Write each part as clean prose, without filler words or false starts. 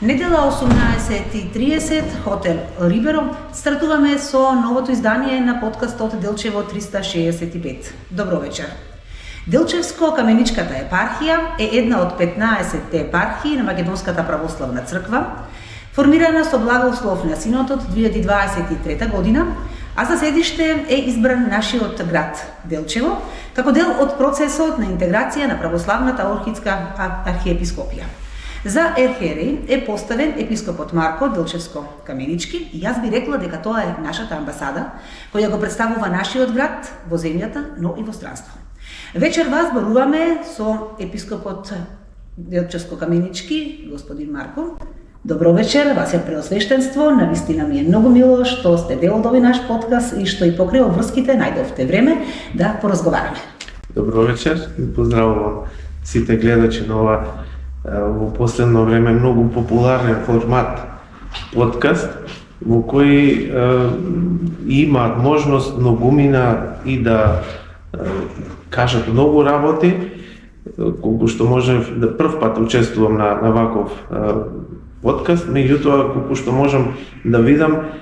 Недела 18:30, хотел Риберо, стартуваме со новото издание на подкастот Делчево 365. Добро вечер. Делчевско-Каменичката епархија е една од 15 епархии на Македонската православна црква, формирана со благослов на Синодот 2023 година, а за седиште е избран нашиот град Делчево, како дел од процесот на интеграција на православната Охридска архиепископија. За ерхиерей е поставен епископот Марко Делчевско-Каменички и јас би рекла дека тоа е нашата амбасада, која го представува нашиот град во земјата, но и во странство. Вечер вас зборуваме со епископот Делчевско-Каменички, господин Марко. Добро вечер, вас е преосвештенство, навистина ми е многу мило што сте дел од овој наш подкаст и што и покрај обврските најдовте време да поразговараме. Добро вечер, поздравувам сите гледачи на ова во последно време многу популарен формат подкаст, во кој имаат можност многумина и да кажат многу работи, колку што можев да прв пат учествувам на ваков подкаст, меѓутоа колку што можам да видам,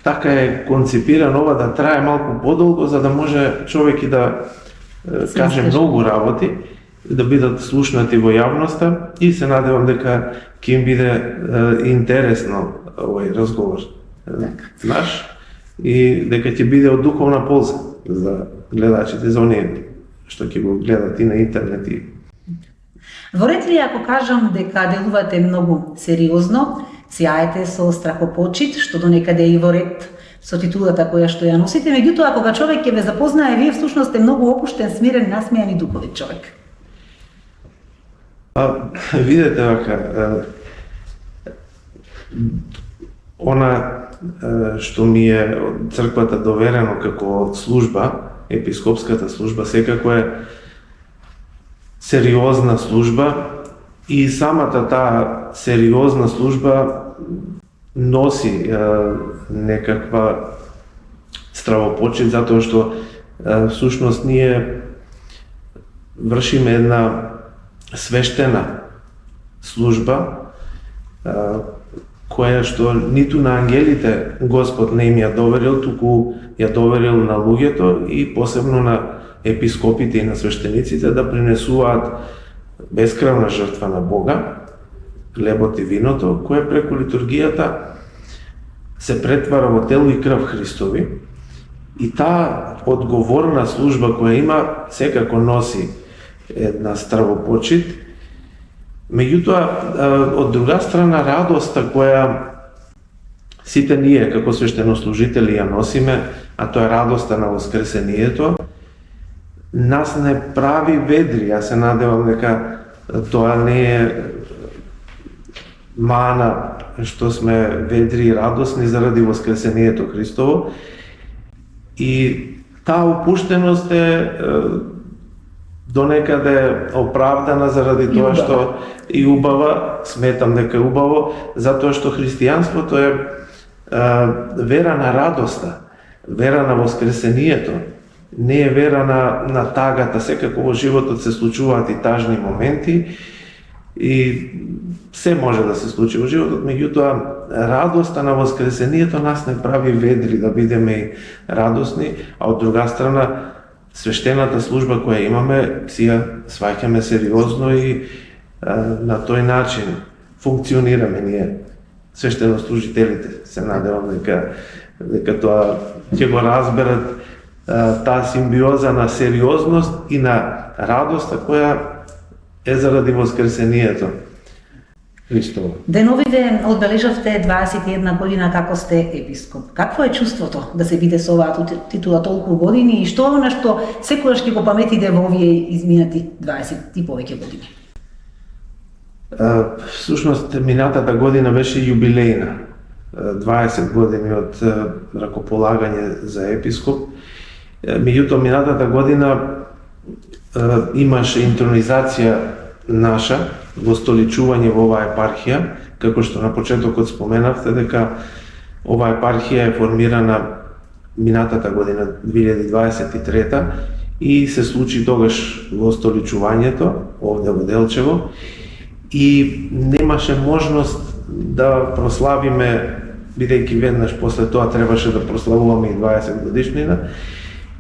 така е концепиран ова да трае малку подолго, за да може човек и да каже многу работи, да бидат слушнати во јавноста и се надевам дека ќе им биде интересно овој разговор наш и дека ќе биде од духовна полза за гледачите, за оние што ќе го гледат и на интернет. Во ред ли ако кажам дека делувате многу сериозно, сјаете со страхопочит, што до некаде и во ред со титулата која што ја носите, меѓутоа кога човек ќе ве запознае, вие всушност сте многу опуштен, смирен, насмејан и духовит човек. Видете вака, она што ми е од црквата доверено како служба, епископската служба, секако е сериозна служба и самата таа сериозна служба носи некаква стравопочит, затоа што всушност ние вршиме една свештена служба, која што ниту на ангелите Господ не им ја доверил, туку ја доверил на луѓето и посебно на епископите и на свештениците да принесуваат бескрајна жртва на Бога, хлебот и виното, кое преку литургијата се претвара во тело и крв Христови. И таа одговорна служба која има секако носи една стравопочит, меѓутоа од друга страна радоста која сите ние како свештенослужители ја носиме, а тоа е радоста на воскресението, нас не прави ведри. Јас се надевам дека тоа не е мана што сме ведри и радосни заради воскресението Христово, и таа опуштеност е донекаде оправдана заради тоа што и убава, сметам дека е убаво, затоа што христијанството е вера на радоста, вера на воскресението, не е вера на тагата. Секако во животот се случуваат и тажни моменти и се може да се случи во животот, меѓутоа радоста на воскресението нас не прави ведри да бидеме и радосни, а од друга страна свештената служба која имаме си ја сваќаме сериозно и на тој начин функционираме ние свештенослужителите. Се надевам дека тоа ќе го разберат, таа симбиоза на сериозност и на радоста која е заради воскресението Христово. Деновиве одбележавте 21 година како сте епископ. Какво е чувството да се биде со оваа титула толку години и што е она што секогаш ќе го паметите во овие изминати 20 и повеќе години? Всушност, минатата година беше јубилејна. 20 години од ракополагање за епископ. Меѓутоа, минатата година имаше интронизација наша во столичување во оваа епархија, како што на почетокот споменавте дека оваа епархија е формирана минатата година 2023 и се случи тогаш во столичувањето овде во Делчево и немаше можност да прославиме, бидејќи веднаш после тоа требаше да прославуваме и 20 годишнина,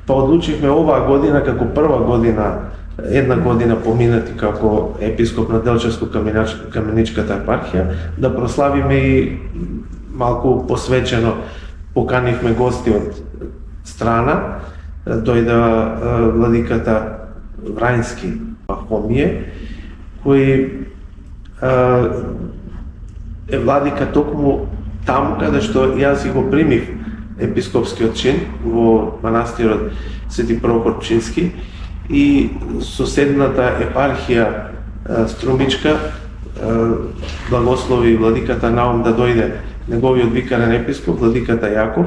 па одлучивме оваа година како прва година, една година поминати како епископ на Делчевско-Каменичката епархија, да прославиме и малку посвечено, поканивме гости од страна, дојде владиката Врањски Пахомије, кој е владика токму таму каде што јас си го примив епископскиот чин во манастирот Свети Прокор Пчински и соседната епархија Струмичка благослови владиката Наум да дојде неговиот викарен епископ, владиката Јаков.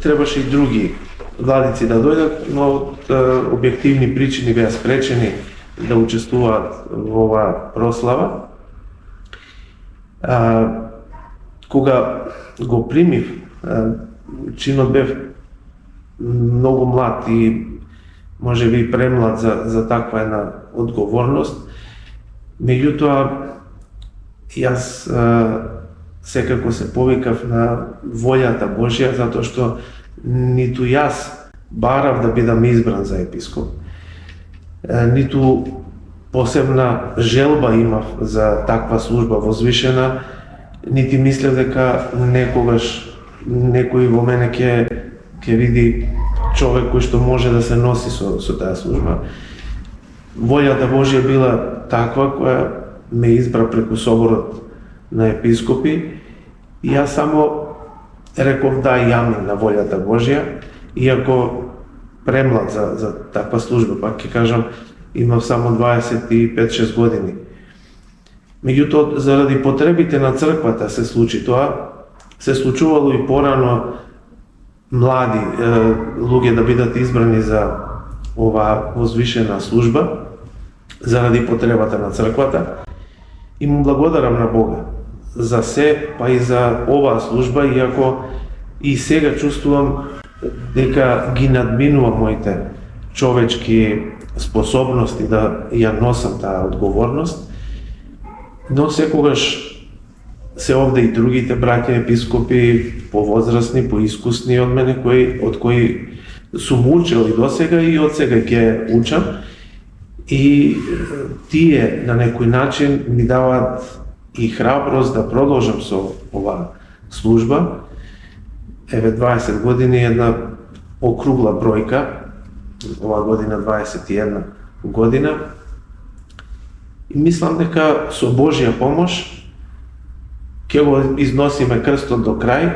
Требаше и други владици да дојдат, но од објективни причини беа спречени да учествуваат во оваа прослава. Кога го примив, чинот бев многу млад и може би премлад за таква една одговорност. Меѓутоа, јас секако се повикав на волјата Божја, затоа што ниту јас барав да бидам избран за епископ, ниту посебна желба имав за таква служба возвишена, нити мислев дека некогаш некој во мене ќе види човек кој што може да се носи со таа служба. Волјата Божја била таква која ме избра преку соборот на епископи и јас само реков да и амин на волјата Божја, иако премлад за таква служба, пак ќе кажам, имав само 25-6 години. Меѓутоа, заради потребите на црквата се случи тоа, се случувало и порано млади луѓе да бидат избрани за оваа возвишена служба, заради потребата на црквата. И му благодарам на Бога за се, па и за оваа служба, иако и сега чувствувам дека ги надминувам моите човечки способности да ја носам таа одговорност, но секогаш се овде и другите браќа епископи, повозрастни, поискусни од мене, од кои сум учел и досега и од сега ќе учам, и тие на некој начин ми даваат и храброст да продолжам со оваа служба. Еве 20 години една округла бројка, оваа година 21 година, и мислам дека со Божја помош ќе го износиме крстот до крај.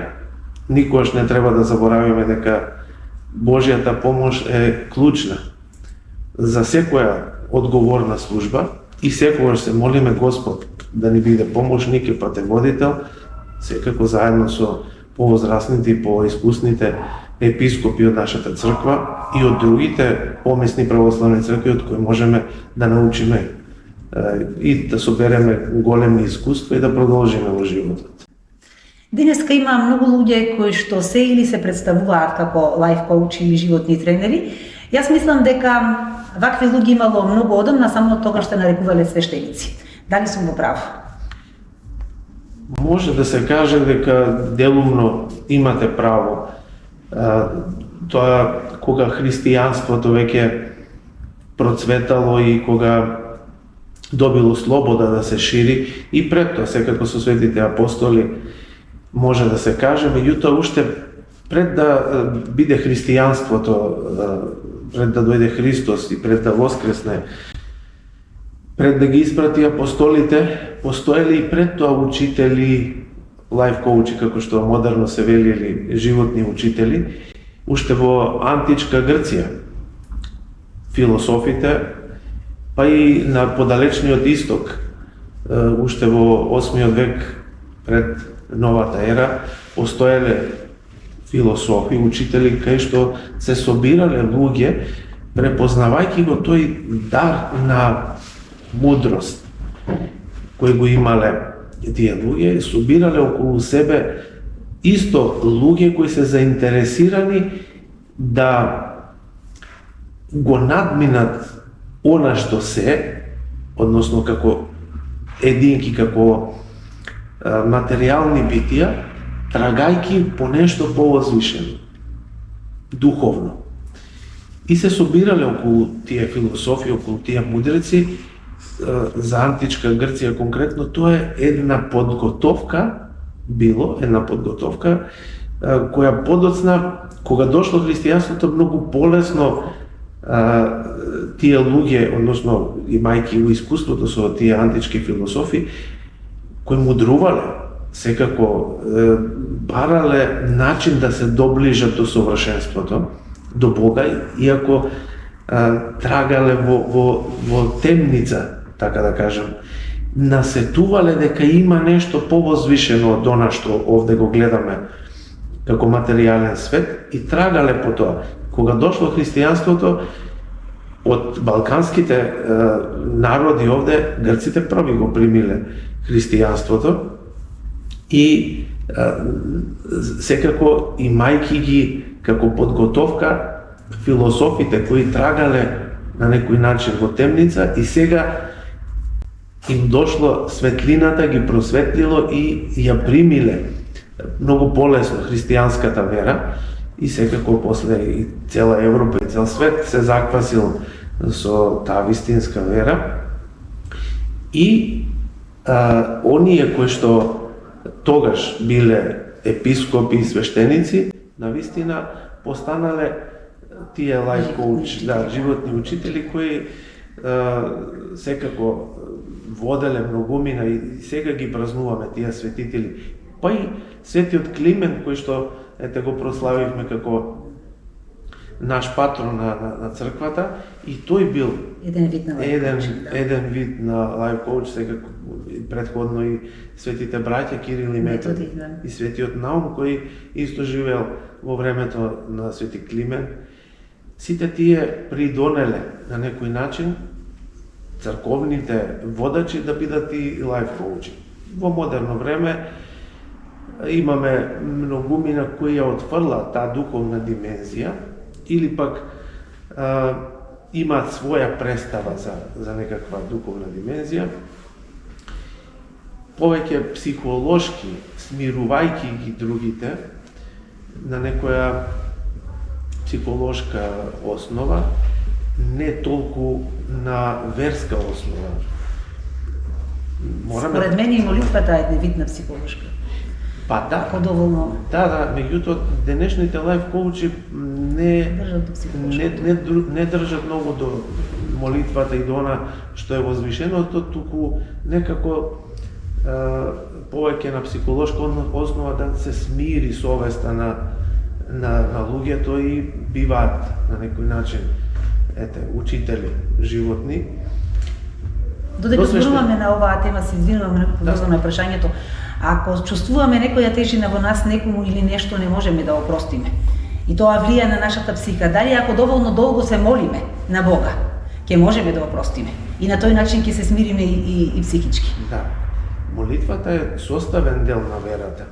Никогаш не треба да заборавиме дека Божјата помош е клучна за секоја одговорна служба и секогаш се молиме Господ да ни биде помошник и патеводител, секако заедно со повозрастните и поискусните епископи од нашата црква и од другите помесни православни цркви од кои можеме да научиме и да собереме големи искуства и да продолжиме во животот. Денеска има многу луѓе кои што се или се представуваат како лайф коучи или животни тренери. Јас мислам дека вакви луѓе имало многу одамна, само тогаш што нарекувале свештеници. Дали сум во право? Може да се каже дека делумно имате право. Тоа кога христијанството веќе процветало и кога добило слобода да се шири, и пред тоа секако со светите апостоли може да се каже, меѓутоа уште пред да биде христијанството, пред да дојде Христос и пред да воскресне, пред да ги испрати апостолите, постоеле и пред тоа учители, лайф коучи, како што модерно се вели, или животни учители, уште во античка Грција. Философите, па и на подалечниот исток, уште во 8 век пред новата ера, постоеле философи, учители, кај што се собирале луѓе, препознавајќи го тој дар на мудрост кој го имале тие луѓе, собирале околу себе исто луѓе кои се заинтересирани да го надминат она што се, односно како единки како материјални битија, трагајки по нешто повозвишено, духовно. И се собирале околу тие философии, околу тие мудреци. За античка Грција конкретно тоа е една подготовка, која подоцна, кога дошло христијанството, многу полесно тие луѓе, односно имајќи у искуството со тие антички философи, кои мудрувале, секако барале начин да се доближат до совршенството, до Бога, иако трагале во темница, така да кажем, насетувале дека има нешто повозвишено од она што овде го гледаме како материјален свет и трагале по тоа. Кога дошло христијанството, од балканските народи овде, грците први го примиле христијанството и секако имајќи ги како подготовка философите кои трагале на некој начин во темница и сега им дошло светлината, ги просветлило и ја примиле многу полесно христијанската вера и секако после и цела Европа и цел свет се заквасил со таа вистинска вера и оние кои што тогаш биле епископи и свештеници, навистина постанале тие life coach, животни учители кои секако воделе многумина и сега ги празнуваме тие светители. Па и светиот Климент кој што го прославивме како наш патрон на црквата и тој бил еден вид на life coach, сега претходно и светите браќа Кирил и Методи и светиот Наум кој исто живеел во времето на свети Климент. Сите тие придонеле на некој начин црковните водачи да бидат и life coach. Во модерно време имаме многумина кои ја отфрла таа духовна димензија или пак имаат своја представа за некаква духовна димензија, повеќе психолошки, смирувајќи ги другите на некоја психолошка основа, не толку на верска основа. Според мене и молитвата е еден вид на психолошка. Па да. Ако доволно. Да, меѓутоа денешните лайф коучи не држат многу до молитвата и до она што е возвишеното, туку некако повеќе на психолошка основа да се смири совеста на луѓето и биваат на некој начин учители животни. Додека зборуваме на оваа тема, се извинувам поврзано на прашањето, ако чувствуваме некоја тежина во нас, некому или нешто не можеме да опростиме, и тоа влија на нашата психика, дали ако доволно долго се молиме на Бога, ќе можеме да опростиме и на тој начин ќе се смириме и психички. Да. Молитвата е составен дел на верата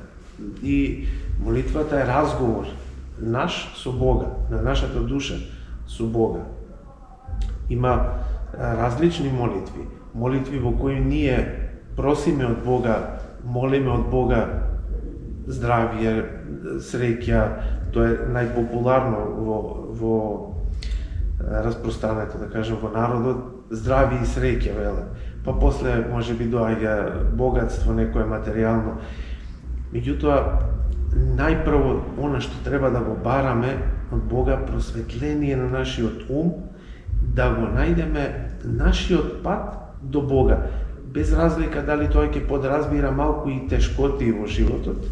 и молитвата е разговор наш со Бога, на нашата душа со Бога. Има различни молитви во кои ние просиме од Бога, молиме од Бога здравје, среќа, тоа е најпопуларно во распространето, да кажем, во народот, здравје и среќа, веле. Па после може би доаѓа богатство, некое материјално. Меѓутоа, најпрво, она што треба да го бараме од Бога, просветление на нашиот ум, да го најдеме нашиот пат до Бога, без разлика дали тој ќе подразбира малку и тешкоти во животот,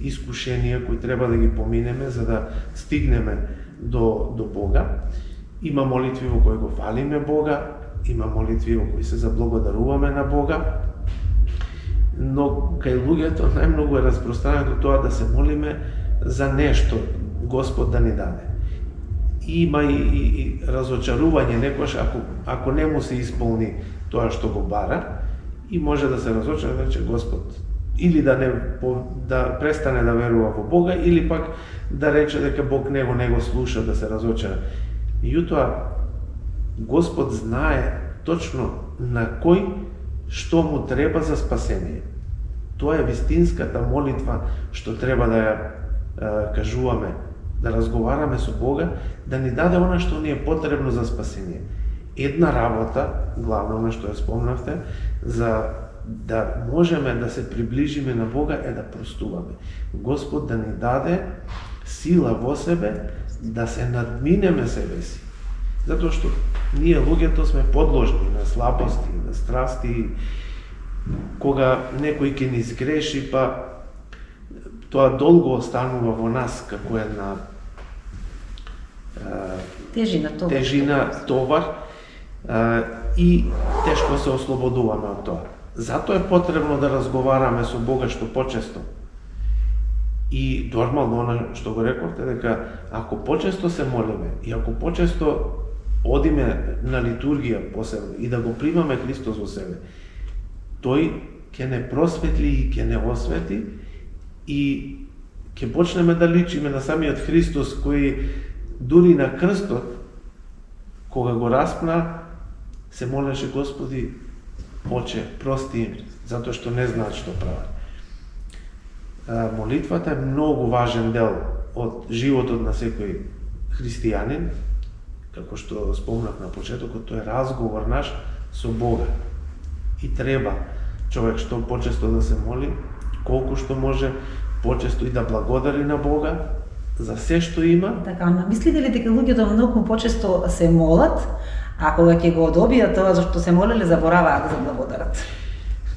искушенија кои треба да ги поминеме за да стигнеме до Бога. Има молитви во кои го фалиме Бога, има молитви во кои се заблагодаруваме на Бога, но кај луѓето најмногу е распространето тоа да се молиме за нешто Господ да ни даде. Има и разочарување некојаш ако не му се исполни тоа што го бара, и може да се разочара да рече Господ или да престане да верува во Бога, или пак да рече дека Бог не го слуша, да се разочара. Меѓутоа Господ знае точно на кој што му треба за спасение. Тоа е вистинската молитва што треба да ја кажуваме, да разговараме со Бога, да ни даде она што ни е потребно за спасение. Една работа, главно на што ја спомнавте, за да можеме да се приближиме на Бога е да простуваме. Господ да ни даде сила во себе да се надминеме себе си. Затоа што ние луѓето сме подложни на слабости, на страсти, кога некој ќе ни сгреши, па тоа долго останува во нас како една тежина, товар, и тешко се ослободуваме од тоа. Затоа е потребно да разговараме со Бога што почесто. И нормално, она што го рековте, дека ако почесто се молиме и ако почесто одиме на литургија посебно и да го примаме Христос во себе, тој ќе не просветли и ќе не освети и ќе почнеме да личиме на самиот Христос кој дури на крстот, кога го распна, се молеше: Господи, Оче, прости им, затоа што не знаат што прават. Молитвата е многу важен дел од животот на секој христијанин, како што спомнав на почетокот, тоа е разговор наш со Бога. И треба човек што почесто да се моли, колку што може, почесто и да благодари на Бога за се што има. Така, мислите ли дека луѓето многу почесто се молат, а кога ќе го добијат тоа зашто се молеле, забораваат да благодарат?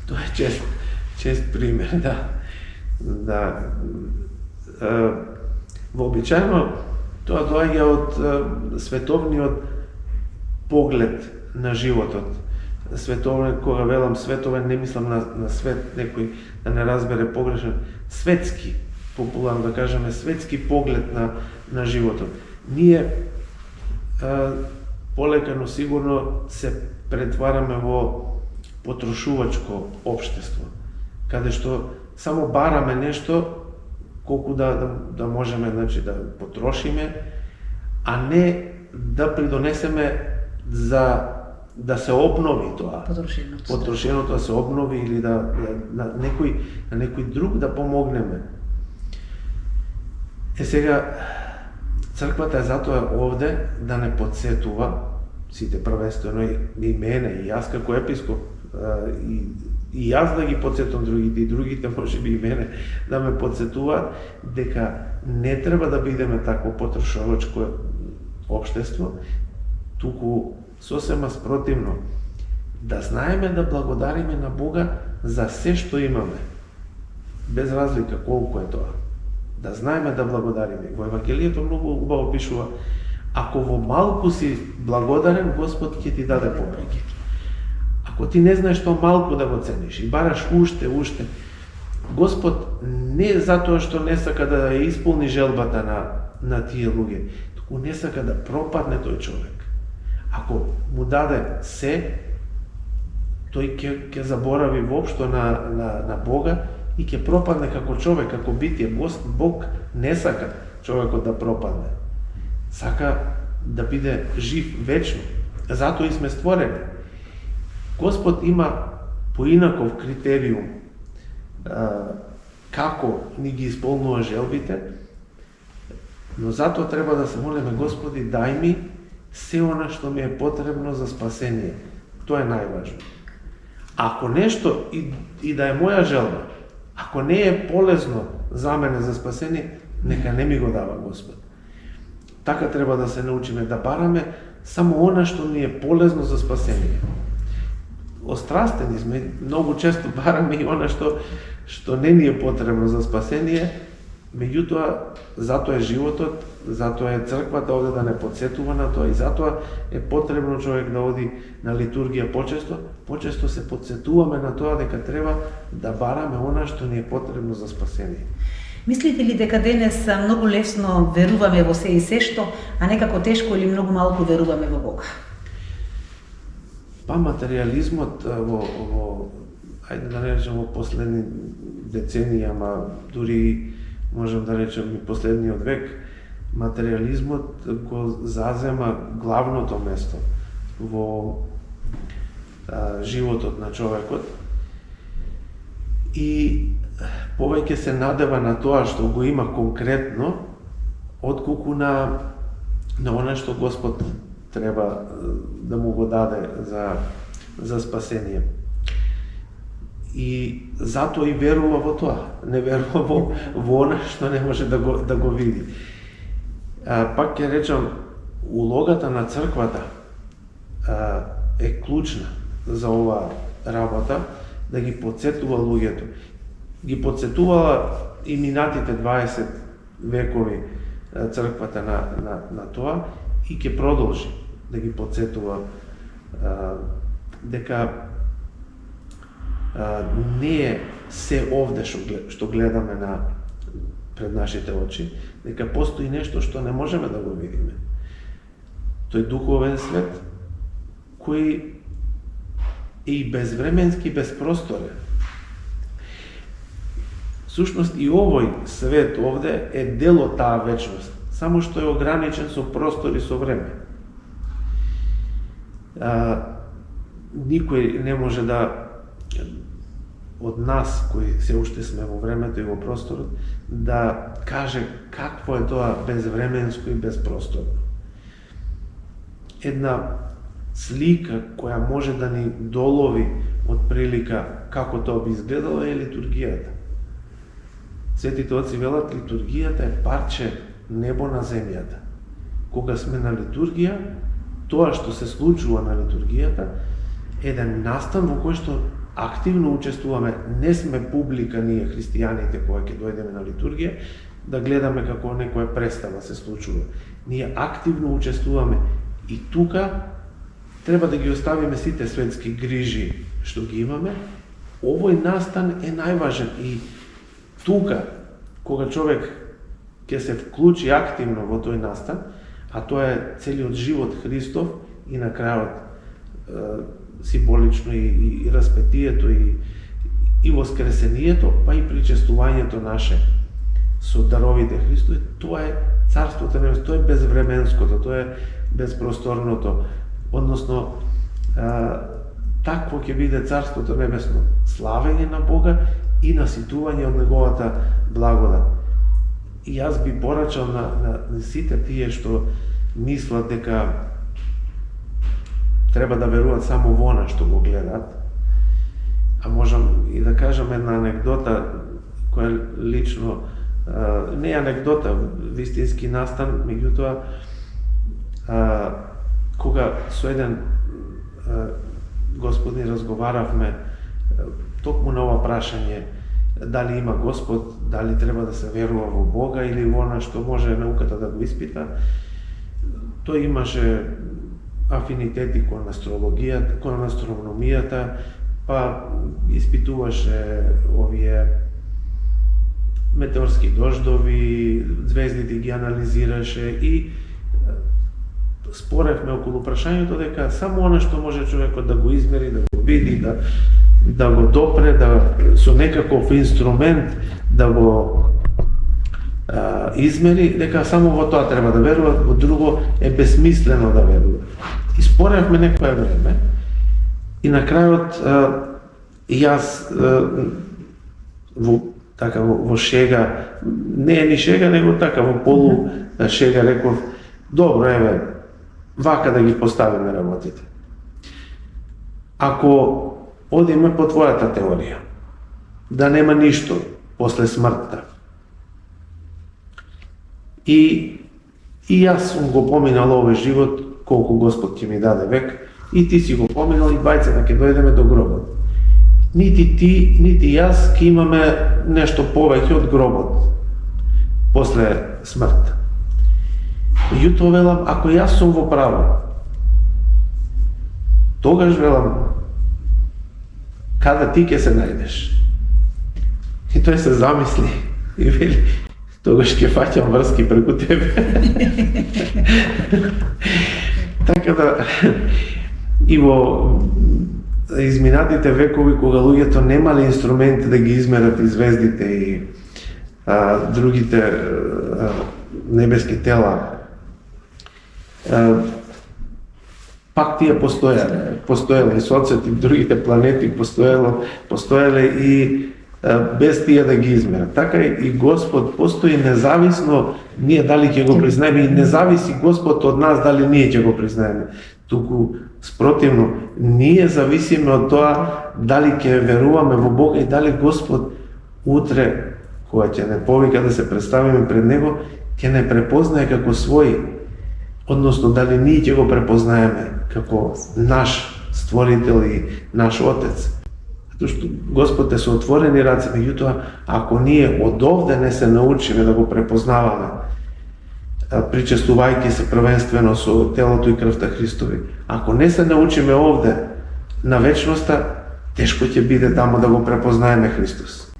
Тоа е чест пример, да. Вообичаено тоа доаѓа од световниот поглед на животот. Световен, кога велам световен, не мислам на свет, некој да не разбере погрешно, светски, популарно да кажеме, светски поглед на животот. Ние полека, но сигурно се претвараме во потрошувачко општество, каде што само бараме нешто колку да можеме, значи, да потрошиме, а не да придонесеме за да се обнови тоа. Потрошеното да се обнови или на некој друг да помогнеме. Сега, црквата е затоа овде да не подсетува сите, првенствено и мене, и јас како епископ, и јас да ги подсетувам другите, и другите можеби и мене да ме подсетуваат дека не треба да бидеме такво потрошувачко општество, туку сосема спротивно, да знаеме да благодариме на Бога за се што имаме, без разлика колку е тоа. Да знаеме да благодариме. Во Евангелието многу убаво пишува: ако во малку си благодарен, Господ ќе ти даде повеќе. Ако ти не знаеш што малку да го цениш и бараш уште, Господ не затоа што не сака да ја исполни желбата на тие луѓе, туку не сака да пропадне тој човек. Ако му даде се, тој ќе заборави воопшто на Бога и ќе пропадне како човек, како битие. Бог не сака човекот да пропадне. Сака да биде жив вечно. Затоа и сме створени. Господ има поинаков критериум како ни ги исполнува желбите, но затоа треба да се молиме: Господи, дај ми се она што ми е потребно за спасение. Тоа е најважно. Ако нешто и да е моја желба, ако не е полезно за мене за спасение, нека не ми го дава Господ. Така треба да се научиме да бараме само она што ни е полезно за спасение. Острастени сме, многу често бараме и она што не ни е потребно за спасение, меѓутоа затоа е животот, затоа е црквата овде да не подсетува на тоа и затоа е потребно човек да оди на литургија почесто се подсетуваме на тоа дека треба да бараме она што ни е потребно за спасение. Мислите ли дека денес многу лесно веруваме во се и се што, а некако тешко или многу малку веруваме во Бога? Па материјализмот во ајде да речем во последни децении, ама дури можем да речем и последниот век, материјализмот го зазема главното место во животот на човекот и повеќе се надева на тоа што го има конкретно, отколку на она што Господ треба да му го даде за спасение. И затоа и верува во тоа, не верува во она што не може да го види. Пак ќе речам, улогата на црквата е клучна за оваа работа, да ги подсетува луѓето. Ги подсетувала и минатите 20 векови црквата на тоа и ќе продолжи да ги подсетува дека не е се овде што гледаме пред нашите очи, дека постои нешто што не можеме да го видиме. Тој духовен свет кој е и безвременски, безпросторен. Сушност и овој свет овде е дел од таа вечност, само што е ограничен со простор и со време. Никој не може од нас, кои се уште сме во времето и во просторот, да каже какво е тоа безвременско и безпросторно. Една слика која може да ни долови од прилика како тоа би изгледало е литургијата. Светите отци велат, литургијата е парче небо на земјата. Кога сме на литургија, тоа што се случува на литургијата е еден настан во кој што активно учествуваме. Не сме публика ние христијаните кога ќе дојдеме на литургија да гледаме како некоја представа се случува. Ние активно учествуваме и тука треба да ги оставиме сите светски грижи што ги имаме. Овој настан е најважен и тука, кога човек ќе се вклучи активно во тој настан, а тоа е целиот живот Христов и на крајот символично и распетието и воскресението, па и причестувањето наше со даровите Христови, тоа е Царството Небесно, тоа е безвременското, тоа е безпросторното, односно такво ќе биде Царството Небесно, славење на Бога и наситување од Неговата благодат. И јас би порачал на сите тие што мислат дека треба да веруваат само во она што го гледаат. А можам и да кажам една анекдота која лично не е анекдота, вистински настан, меѓутоа кога со еден господин разговаравме токму на ова прашање дали има Господ, дали треба да се верува во Бога или во она што може науката да го испита. Тој имаше афинитети кон астрологијата, кон астрономијата, па испитуваше овие метеорски дождови, звездите ги анализираше и споревме околу прашањето дека само она што може човекот да го измери, да го види, да го допре, со некаков инструмент да го измери, дека само во тоа треба да верува, во друго е безсмислено да верува. И споревме некое време и на крајот јас во шега, не е ни шега, него така во полу шега реков, добро, еве, вака да ги поставиме работите. Ако одиме по твојата теорија, да нема ништо после смртта, и јас сум го поминал овој живот, колку Господ ќе ми даде век, и ти си го поминал, и двајцата ќе дојдеме до гробот. Нити ти, нити јас ќе имаме нешто повеќе од гробот после смртта. Меѓутоа велам, ако јас сум во право, тогаш велам, каде ти ќе се најдеш? И тој се замисли и вели, тогаш ќе фаќам врски преку тебе. Така да, и во изминатите векови, кога луѓето немале инструменти да ги измерат и звездите и другите небески тела, пак тие постоеле и Сонцето и другите планети постоеле и без тие да ги измерат. Така и Господ постои независно ние дали ќе го признаеме и не зависи Господ од нас дали ние ќе го признаеме. Туку спротивно, ние зависиме од тоа дали ќе веруваме во Бога и дали Господ утре кога ќе не повика да се представиме пред Него, ќе не препознае како свој, односно дали ние ќе го препознаеме како наш Створител и наш Отец. Затоа што Господ е со отворени раце, меѓутоа, ако ние од овде не се научиме да го препознаваме, причестувајќи се првенствено со телото и крвта Христови, ако не се научиме овде на вечноста, тешко ќе биде тамо да го препознаеме Христос.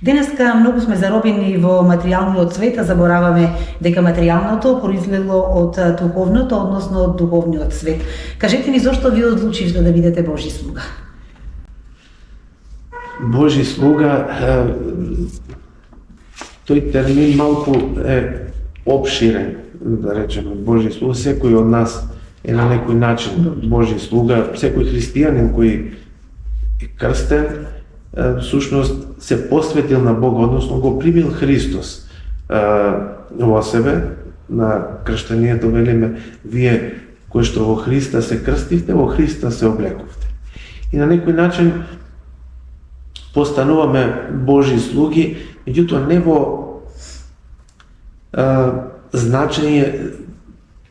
Денеска многу сме заробени во материјалниот свет, а забораваме дека материјалното произлегло од духовното, односно од духовниот свет. Кажете ни зошто ви одлучивте да бидете Божи слуга? Божи слуга, тој термин малку е обширен, да речеме. Божи слуга, секој од нас е на некој начин Божи слуга, секој христијанин кој е крстен, всушност се посветил на Бога, односно го примил Христос во себе. На крштанието велиме, вие кои што во Христа се крстивте, во Христа се облековте. И на некој начин постануваме Божи слуги, меѓутоа не во значење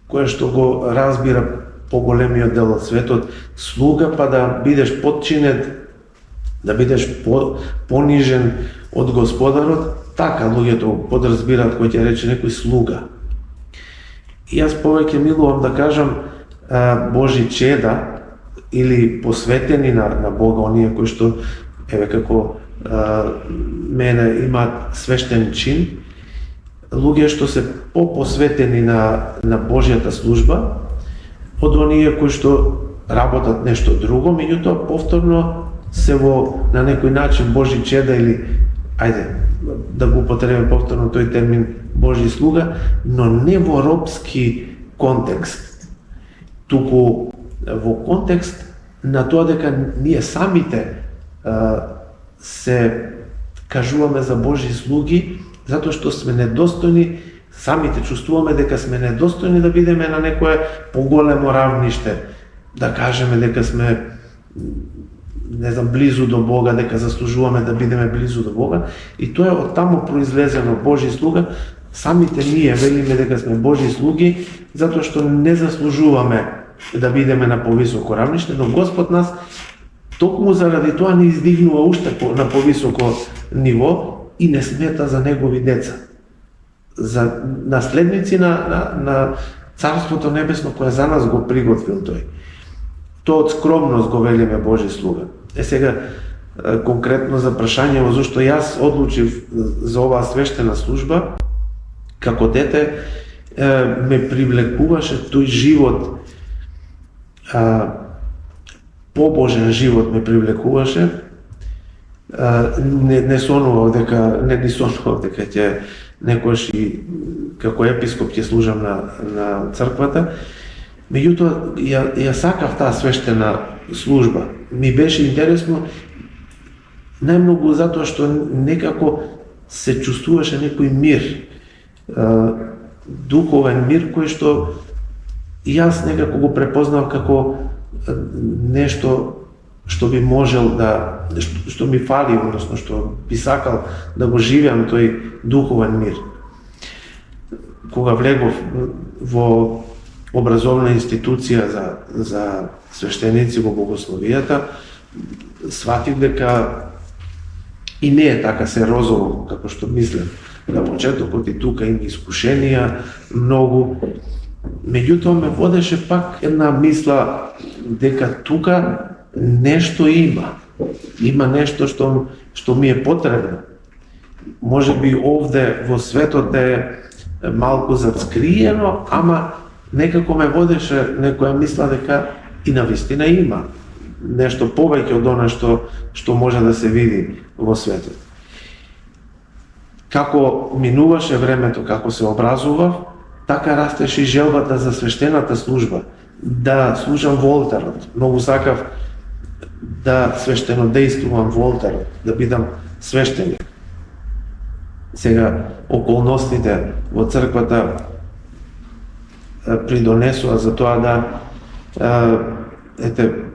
кое што го разбира поголемиот дел од светот, слуга па да бидеш подчинет, да бидеш понижен од Господарот, така луѓето го подразбираат кој ќе рече некој слуга. И јас повеќе милувам да кажам Божи чеда или посветени на Бога, оние кои што еве како мене имаат свештен чин, луѓе што се посветени на Божјата служба, од оние кои што работат нешто друго, меѓутоа повторно се на некој начин Божи чеда или, ајде, да го употребим повторно тој термин Божи слуга, но не во робски контекст, туку во контекст на тоа дека ние самите се кажуваме за Божи слуги, затоа што сме недостојни, самите чувствуваме дека сме недостојни да бидеме на некое поголемо равниште, да кажеме дека сме близу до Бога, дека заслужуваме да бидеме близу до Бога, и тоа е од таму произлезено Божи слуга. Самите ние велиме дека сме Божи слуги, затоа што не заслужуваме да бидеме на повисоко равниште, но Господ нас токму заради тоа не издигнува уште на повисоко ниво и не смета за негови деца, за наследници на Царството Небесно кое за нас го приготвил тој. Тоа од скромност го велиме Божи слуга. Сега конкретно за прашањето зашто јас одлучив за оваа свештена служба, како дете ме привлекуваше тој живот, побожен живот ме привлекуваше. Не ни сонував дека ќе некојаш и како епископ ќе служам на црквата. Меѓутоа, ја сакав таа свештена служба. Ми беше интересно најмногу затоа што некако се чувствуваше некој мир, духовен мир кој што јас некако го препознав како нешто што би можел да, што ми фали, односно што би сакал да го живеам тој духовен мир. Кога влегов во образовна институција за свештеници во богословијата, сватив дека и не е така се розово како што мислев на почетокот, и тука има искушенија многу. Меѓутоа ме водеше пак една мисла дека тука нешто има нешто што ми е потребно. Може би овде во светот е малку зацкриено, ама некако ме водеше некоја мисла дека и навистина има нешто повеќе од она што може да се види во светот. Како минуваше времето, како се образував, така растеше и желбата за свештената служба, да служам во олтарот. Многу сакав да свештено действувам во олтарот, да бидам свештеник. Сега, околностите во црквата придонесува за тоа да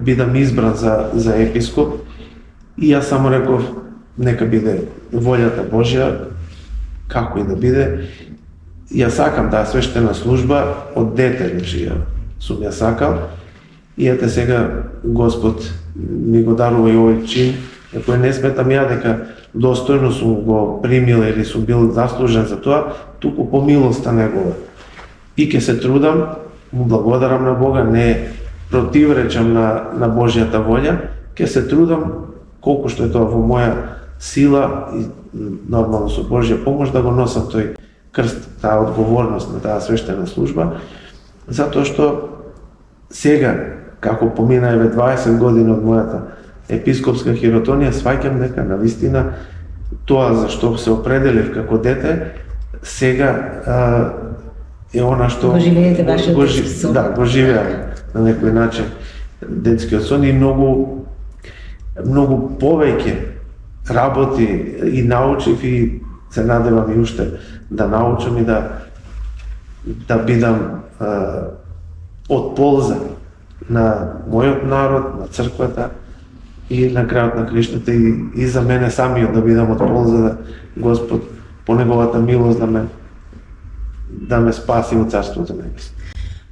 бидам избран за епископ, и јас само реков, нека биде волјата Божја, како и да биде. Ја сакам таа свештена служба од дете, значи ја сум ја сакал, и ете сега Господ ми го дарува и овој чин, кој не сметам ја дека достојно сум го примил или сум бил заслужен за тоа, туку по милоста Негова. И ќе се трудам, му благодарам на Бога, не противречам на Божјата волја, ќе се трудам колку што е тоа во моја сила и нормално со Божја помош да го носам тој крст, таа одговорност на таа свештена служба, затоа што сега, како поминаеве 20 години од мојата епископска хиротонија, сваќам дека навистина тоа за што се определив како дете, сега е она што го живеете вашиот детски сон. Да, го живеам на некој начин детскиот сон, и многу повеќе работи и научив, и се надевам и уште да научам и да бидам од полза на мојот народ, на црквата и на крајот на криштата, и за мене самиот да бидам од полза, да Господ по неговата милост да ме спаси од Царството небесно.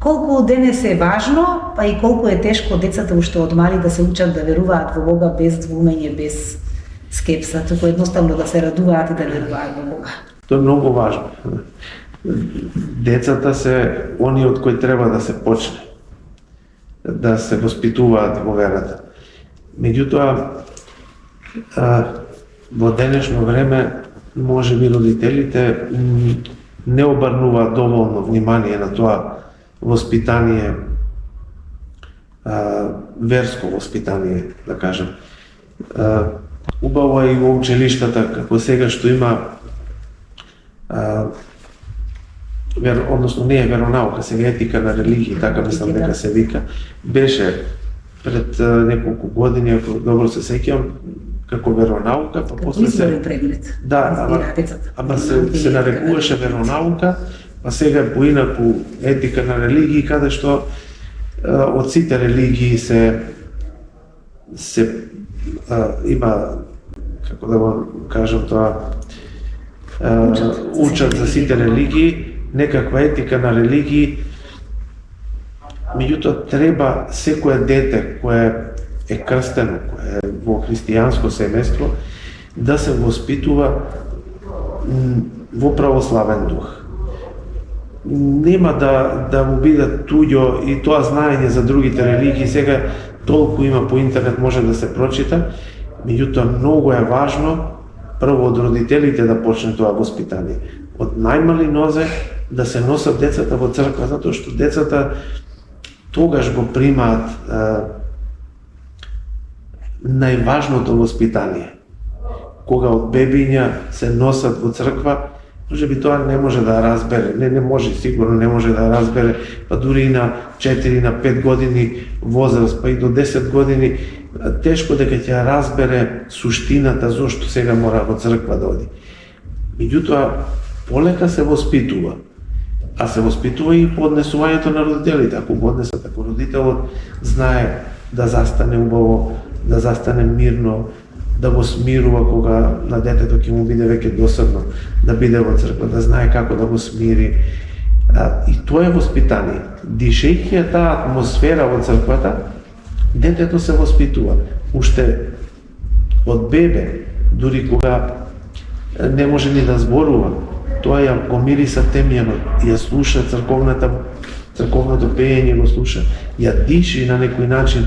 Колку денес е важно, па и колку е тешко децата уште од мали да се учат да веруваат во Бога без двумење, без скепса, туку едноставно да се радуваат и да веруваат во Бога. Тоа е многу важно. Децата се они од кои треба да се почне, да се воспитуваат во верата. Меѓутоа, во денешно време, може би родителите не обрнуваат доволно внимание на тоа воспитание, верско воспитание, да кажем. Убаво е и во училиштата, како сега што има, односно не е веронаука, сега етика на религија, така мислам дека се вика, беше пред неколку години, ако добро се сеќавам, како веронаука, па после се... предмет. Да, ама се нарекуваше веронаука, па сега поинаку етика на религии, каде што од сите религии се има, како да го кажам тоа, учат за сите религии, некаква етика на религии. Меѓутоа треба секое дете кое е крстено, кое е во христијанско семејство, да се воспитува во православен дух. Нема да му биде туѓо и тоа знаење за другите религии, сега толку има по интернет, може да се прочита, меѓутоа многу е важно прво од родителите да почне тоа воспитание. Од најмали нозе да се носат децата во црква, затоа што децата тогаш го примаат најважното воспитание. Кога од бебиња се носат во црква, може би тоа не може да разбере, не може, сигурно не може да разбере, па дури и на 4, на 5 години возраст, па и до 10 години, тешко дека ќе разбере суштината зошто сега мора во црква да оди. Меѓутоа, полека се воспитува, а се воспитува и по однесувањето на родителите. Ако го однесат, ако родителот знае да застане убаво, да застане мирно, да го смирува кога на детето ќе му биде веќе досадно, да биде во црква, да знае како да го смири. И тоа е воспитание. Дишејќи таа атмосфера во црквата, детето се воспитува. Уште од бебе, дури кога не може ни да зборува, тоа ја го мириса темјано, ја слуша црковното пеење, го слуша, ја диши на некој начин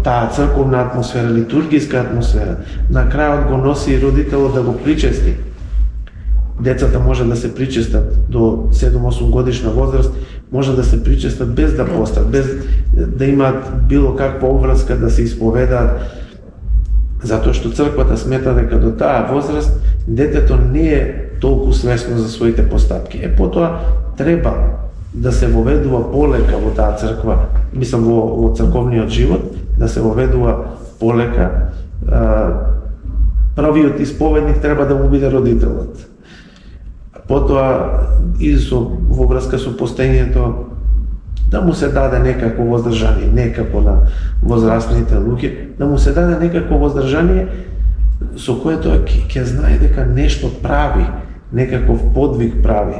таа црковна атмосфера, литургиска атмосфера. На крајот го носи и родителот да го причести. Децата може да се причестат до 7-8 годишна возраст, може да се причестат без да постат, без да имаат било каква обврска, да се исповедаат, затоа што црквата смета дека до таа возраст детето не е толку свесно за своите постапки. Потоа треба да се воведува полека во таа црква, мислам во црковниот живот, да се воведува полека. Првиот исповедник треба да му биде родителот. Потоа и во врска со постењето да му се даде некако воздржание, некако на возрастните луѓе, да му се даде некако воздржание со което ќе знае дека нешто прави, некаков подвиг прави.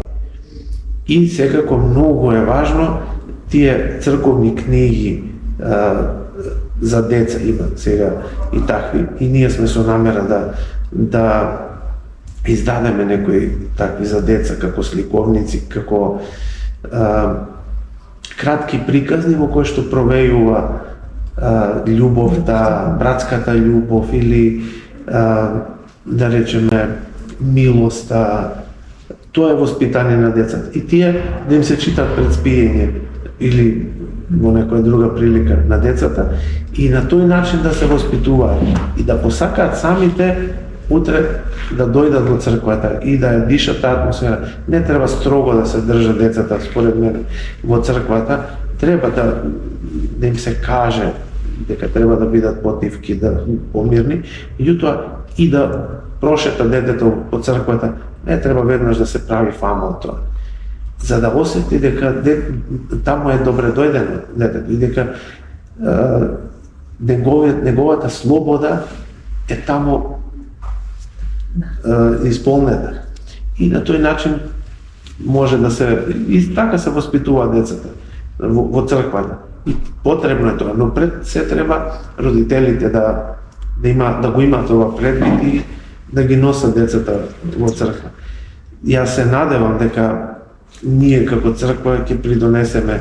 И секако многу е важно тие црковни книги за деца има сега и такви, и ние сме со намера да издадеме некои такви за деца како сликовници, како кратки приказни во кои што провејува љубовта, братската љубов или да речеме милоста. Тоа е воспитание на децата. И тие да им се читат пред спиење или во некоја друга прилика на децата и на тој начин да се воспитуваат и да посакаат самите утре да дојдат во црквата и да ја дишат таа атмосфера. Не треба строго да се држат децата, според мене, во црквата. Треба да им се каже дека треба да бидат потивки, да помирни, меѓутоа и да прошета детето по црквата, не треба веднаш да се прави фама од тоа. За да осети дека таму е добре дојдено детето и дека неговата слобода е таму исполнета. И на тој начин може да се, и така се воспитува децата во црквата. И потребно е тоа, но пред се треба родителите да го имаат ова предвид и да ги носат децата во црква. Јас се надевам дека ние како црква ќе придонесеме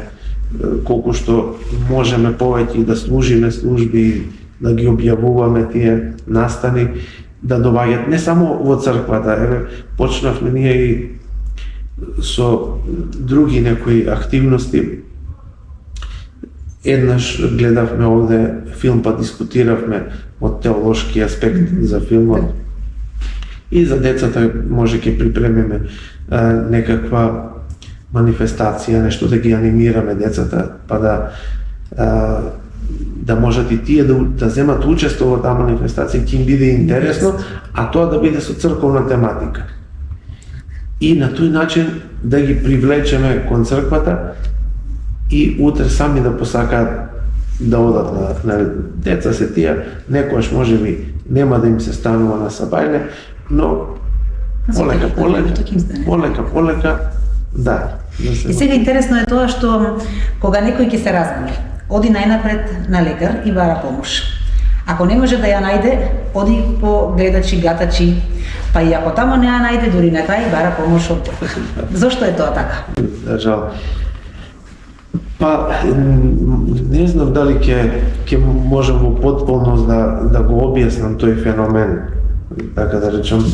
колку што можеме повеќе и да служиме служби, да ги објавуваме тие настани, да доаѓаат не само во црквата. Еве, почнавме ние и со други некои активности. Еднаш гледавме овде филм, па дискутиравме од теолошки аспект за филмот. И за децата може ќе припремиме некаква манифестација, нешто да ги анимираме децата, па да можат и тие да земат учество во таа манифестација, ќе им биде интересно, а тоа да биде со црковна тематика. И на тој начин да ги привлечеме кон црквата и утре сами да посакаат да одат на деца се тие, некојаш можеби нема да им се станува на сабајле, но полека, да. И сега интересно е тоа што кога некој ќе се разболи, оди најнапред на лекар и бара помош. Ако не може да ја најде, оди по гледачи, гатачи, па и ако тамо не ја најде, дури на крај бара помош од Бог. Зошто е тоа така? Жал. Па, не знам дали ќе можам во потполност да го објаснам тој феномен, така да речам.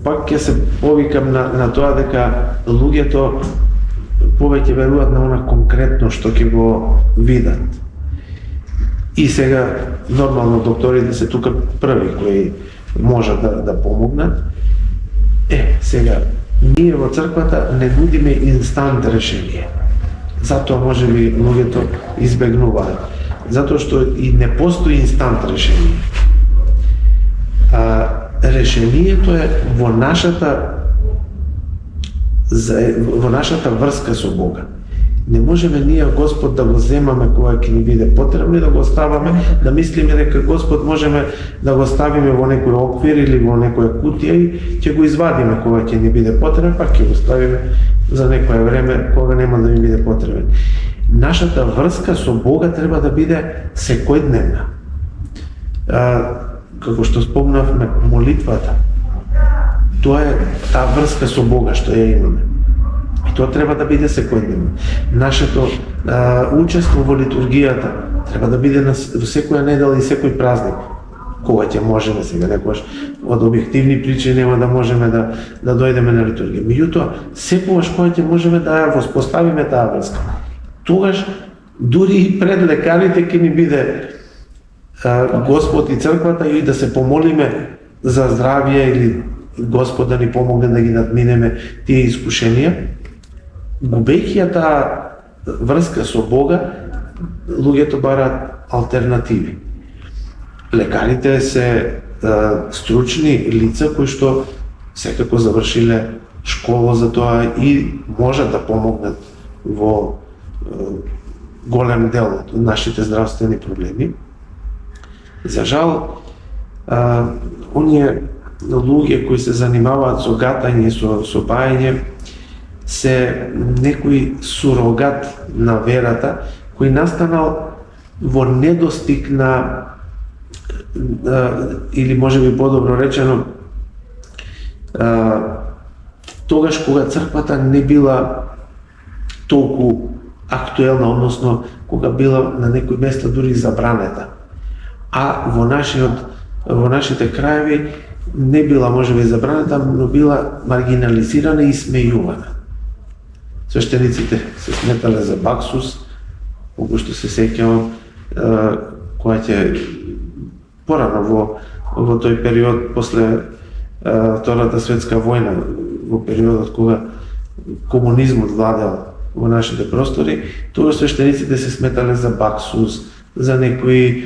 Пак ќе се повикам на тоа дека луѓето повеќе веруваат на она конкретно што ќе го видат. И сега, нормално, докторите се тука први кои можат да помогнат. Сега, ние во црквата не нудиме инстант решение. Затоа може би луѓето избегнуваат. Затоа што и не постои инстант решение. Решението е во нашата врска со Бога. Не можеме ние Господ да го земаме кога ќе ни биде потребно и да го оставаме, да мислиме дека Господ можеме да го ставиме во некој оквир или во некоја кутија и ќе го извадиме кога ќе ни биде потребен, па ќе го ставиме за некое време кога нема да ни биде потребен. Нашата врска со Бога треба да биде секојдневна. Како што спомнавме, молитвата, тоа е таа врска со Бога што ја имаме. И тоа треба да биде секојдневно. Нашето учество во литургијата треба да биде во секоја недела и секој празник. Кога ќе можеме сега, некогаш од објективни причини нема да можеме да дојдеме на литургија. Меѓутоа, секогаш кога ќе можеме да ја воспоставиме таа врска, тогаш дури и пред лекарите ќе ни биде Господ и црквата и да се помолиме за здравје или Господ да ни помогне да ги надминеме тие искушенија. губејќи ја таа врска со Бога, луѓето бараат алтернативи. Лекарите се стручни лица кои што секако завршиле школа за тоа и можат да помогнат во голем дел од нашите здравствени проблеми. За жал, оние луѓе кои се занимаваат со гатање и со бајање се некој сурогат на верата кој настанал во недостиг на или можеби подобро речено тогаш кога црквата не била толку актуелна, односно кога била на некои места дури забранета. А во нашите краеви не била можеби забранета, но била маргинализирана и смејувана. Свештениците се сметале за баксус, колку што се сеќавам, која ќе порано во тој период после Втората светска војна, во периодот кога комунизмот владеал во нашите простори, тогаш свештениците се сметале за баксус, за некои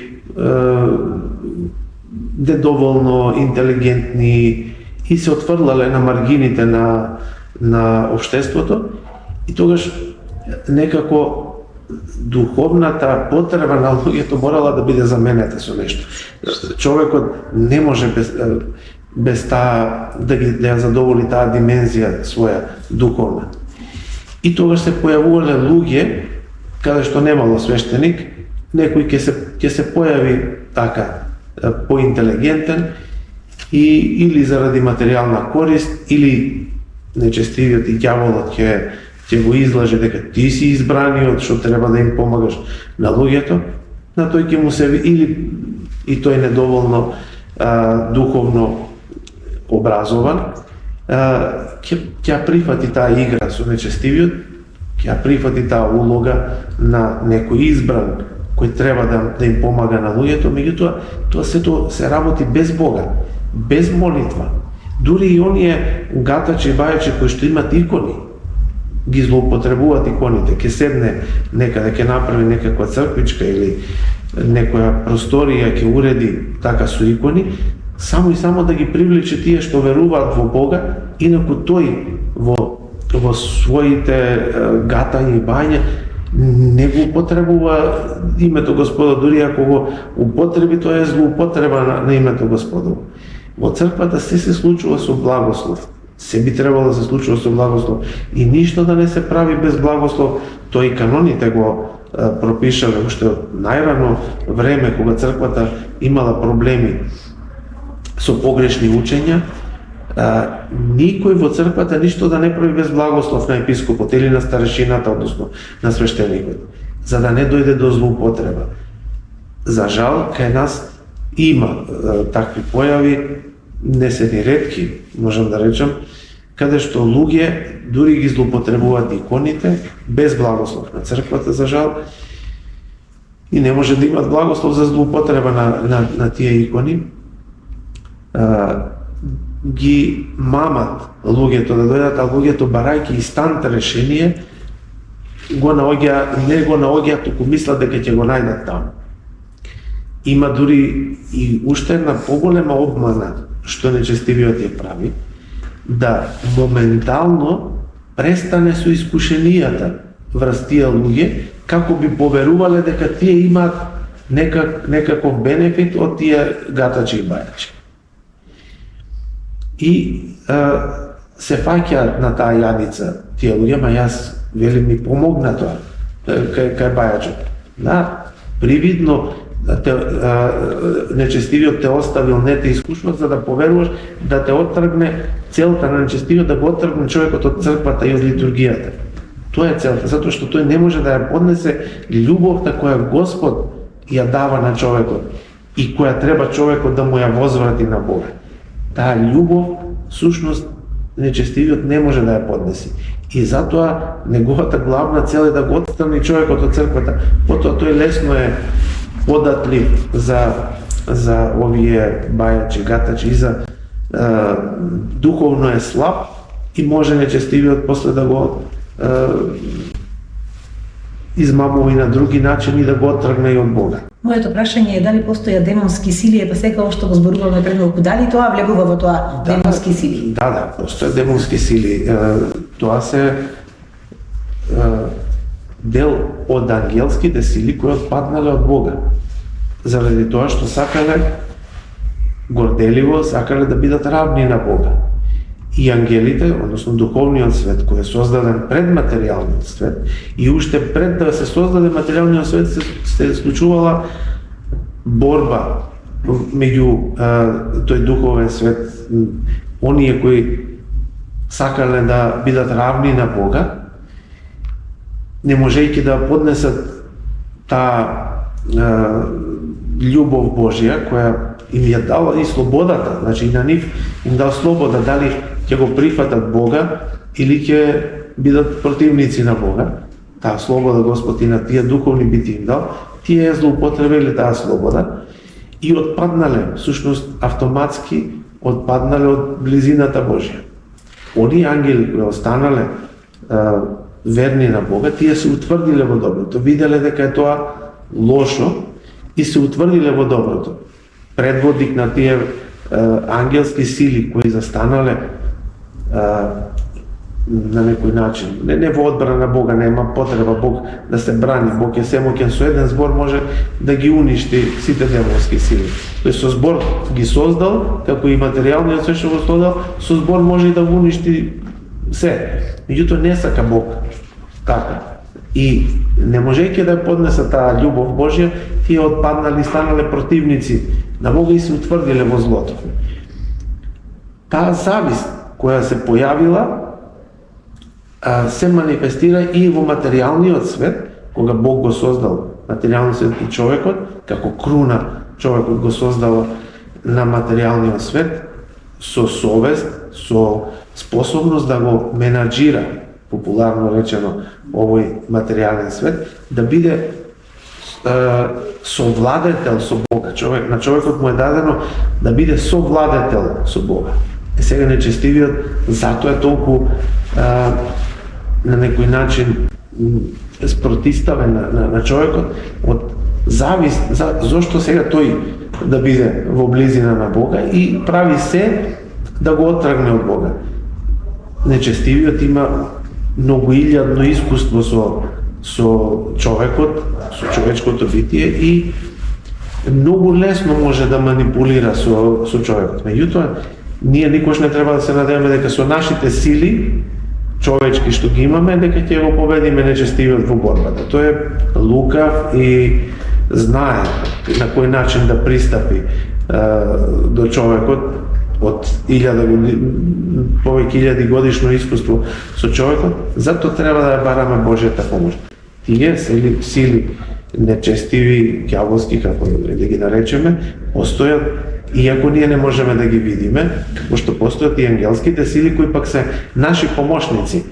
недоволно интелигентни и се отфрлале на маргините на општеството и тогаш некако духовната потреба на луѓето морала да биде заменета со нешто. Човекот не може без таа да ја задоволи таа димензија своја духовна. И тогаш се појавувале луѓе каде што немало свештеник, некој ќе се појави така поинтелигентен и или заради материјална корист или нечестивиот и ѓаволот ќе го излаже дека ти си избраниот што треба да им помагаш на луѓето, на тој ќе му се или и тој недоволно духовно образован, ќе прифати таа игра со нечестивиот, ќе прифати таа улога на некој избран кој треба да им помага на луѓето, меѓутоа тоа сето се работи без Бога, без молитва. Дури и оние гатачи и бајачи кои што имат икони, ги злоупотребуваат иконите, ќе седне некаде, ќе направи некаква црквичка или некоја просторија, ќе уреди така со икони, само и само да ги привлече тие што веруваат во Бога, инаку тој во своите гатања и бања не го употребува името Господа, дури ако го употреби, тоа е злоупотреба на името Господово. Во црквата се случува со благослов. Се би требало да се случува со благослов и ништо да не се прави без благослов. Тоа и каноните го пропишале уште од најрано време кога црквата имала проблеми со погрешни учења. Никој во црквата ништо да не прави без благослов на епископот или на старешината, односно на свештеникот, за да не дојде до злоупотреба. За жал, кај нас има такви појави, не се ни ретки, можам да речам, каде што луѓе дури ги злоупотребуваат иконите без благослов на црквата, за жал, и не може да имат благослов за злоупотреба на тие икони. Ги мамат луѓето да дојдат, а луѓето барајќи инстант решение не го наоѓаат, туку мислат дека ќе го најдат таму. Има дури и уште една поголема обмана што нечестивиот ја прави, да моментално престане со искушенијата врз тие луѓе, како би поверувале дека тие имаат некаков бенефит од тие гатачи и бајачи. И се фаќаат на таа јадица тие луѓе, ма јас велим ми помогна тоа кај бајачот. Да, привидно нечестивиот те оставил, не те искушува за да поверуваш, да те оттргне целта на нечестивиот, да го оттргне човекот од црквата и од литургијата. Тоа е целта, затоа што тој не може да ја поднесе љубовта која Господ ја дава на човекот и која треба човекот да му ја возврати на Бога. Таа љубов, сушност, нечестивиот не може да ја поднеси. И затоа неговата главна цел е да го отстрани човекот од црквата. Потоа тој лесно е податлив за овие бајачи, гатачи, духовно е слаб и може нечестивиот после да го измамува и на други начини да го оттргне и од Бога. Моето прашање е дали постојат демонски сили, па секако што го зборуваме пред малку, дали тоа влегува во тоа демонски сили? Да, постојат демонски сили. Тоа се дел од ангелските сили кои отпаднале од Бога. Заради тоа што сакале горделиво, сакале да бидат равни на Бога. И ангелите, односно духовниот свет кој е создаден пред материјалниот свет, и уште пред да се создаде материјалниот свет се случувала борба меѓу тој духовен свет, оние кои сакале да бидат равни на Бога, не можејќи да поднесат таа љубов Божја која им ја дала и слободата, значи и на нив им дал слобода дали ќе го прифатат Бога или ќе бидат противници на Бога. Таа слобода Господ и на тие духовни бити им дал, тие злоупотребили таа слобода и отпаднале, всушност автоматски отпаднале од близината Божја. Оние ангели кои останале верни на Бога, тие се утврдиле во доброто, виделе дека е тоа лошо и се утврдиле во доброто. Предводник на тие ангелски сили кои застанале на некој начин, не во одбрана на Бога, нема потреба Бог да се брани, Бог е семоќен, со еден збор може да ги уништи сите демонски сили. Тој со збор ги создал, како и материјалниот свет што го создал, со збор може и да го уништи се. Меѓутоа не сака Бог така. И не можејќи да поднесат таа љубов Божја, тие отпаднали, станале противници на Бога и се утврдиле во злото. Таа завист која се појавила се манифестира и во материјалниот свет, кога Бог го создал материјалниот свет и човекот, како круна човекот го создава на материјалниот свет, со совест, со способност да го менаџира, популарно речено, овој материјален свет, да биде совладетел со Бога. На човекот му е дадено да биде совладетел со Бога. Сега нечестивиот затоа е толку на некој начин спротиставен на човекот од завист зошто сега тој да биде во близина на Бога и прави се да го оттргне од Бога. Нечестивиот има многоилјадно искуство со човекот, со човечкото битие и многу лесно може да манипулира со човекот. Меѓутоа, ние никош не треба да се надеваме дека со нашите сили човечки што ги имаме, дека ќе го победиме нечестивиот во борбата. Тој е лукав и знае на кој начин да пристапи до човекот од повеќе илјади годишно искуство со човекот, затоа треба да ја бараме Божјата помош. Тие сили нечестиви, ѓаволски, како да ги наречеме, постојат, иако ние не можеме да ги видиме, како што постојат и ангелските сили кои пак се наши помошници.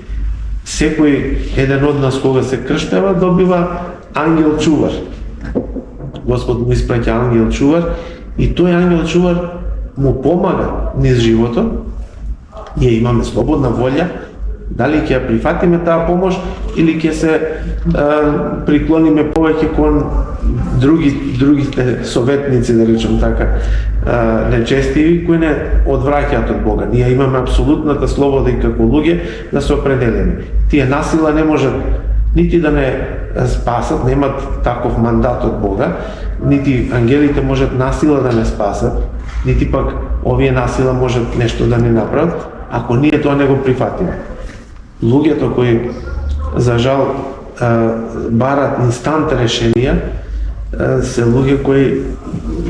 Секој еден од нас кога се крштева добива ангел чувар. Господ му испраќа ангел чувар и тој ангел чувар му помага низ животот. Ние имаме слободна волја дали ќе ја прифатиме таа помош или ќе се приклониме повеќе кон другите советници, да речем така, нечестиви, кои не одвраќаат од Бога. Ние имаме апсолутната слобода и како луѓе да се определиме. Тие насила не можат нити да не спасат, немат таков мандат од Бога, нити ангелите можат насила да не спасат, нити пак овие насила можат нешто да не направат, ако ние тоа не го прифатиме. Луѓето кои, за жал, барат инстант решенија, се луѓе кои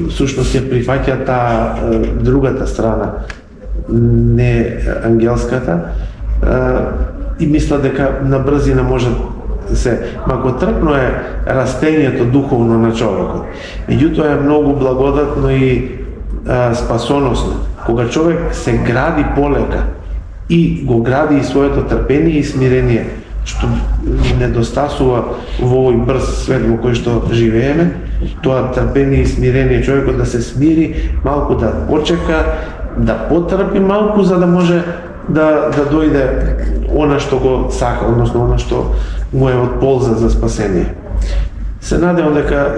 всушност ја прифаќаат таа другата страна, не ангелската, и мислат дека на брзина може се, мако трпно е растењето духовно на човекот. Меѓутоа е многу благодатно и спасоносно. Кога човек се гради полека и го гради и своето трпение и смирение, што недостасува во овој брз свет во кој што живееме, тоа трпение и смирение, човекот да се смири, малку да почека, да потрпи малку, за да може да дојде она што го сака, односно она што му е од полза за спасение. Се надевам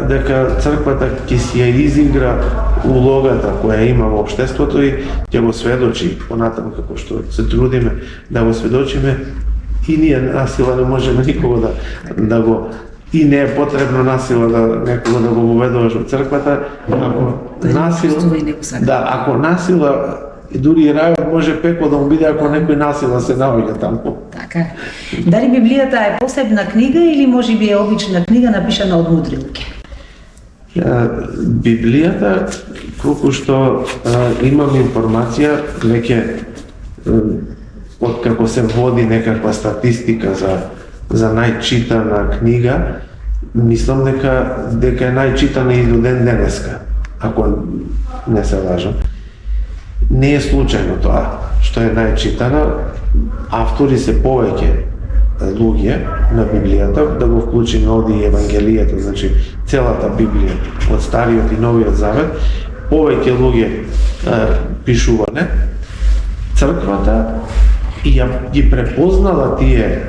дека црквата ќе си ја изигра улогата која има во општеството и ќе го сведочи понатаму како што се трудиме да го сведочиме. И ние насила не можеме никого да го, и не е потребно насила да некого да го воведуваш во црквата. Ако насила и дури и рајот може пекло да му биде ако некој насила се наоѓа таму. Така. Дали Библијата е посебна книга или можеби е обична книга напишана од мудри луѓе? Библијата, колку што имам информација, веќе откако се води некаква статистика за најчитана книга, мислам дека е најчитана и до ден денеска, ако не се лажам. Не е случајно тоа што е најчитана, автори се повеќе луѓе на Библијата, да го вклучиме овде и Евангелијата, значи целата Библија, од Стариот и Новиот Завет, повеќе луѓе пишувале. Црквата и ги препознала тие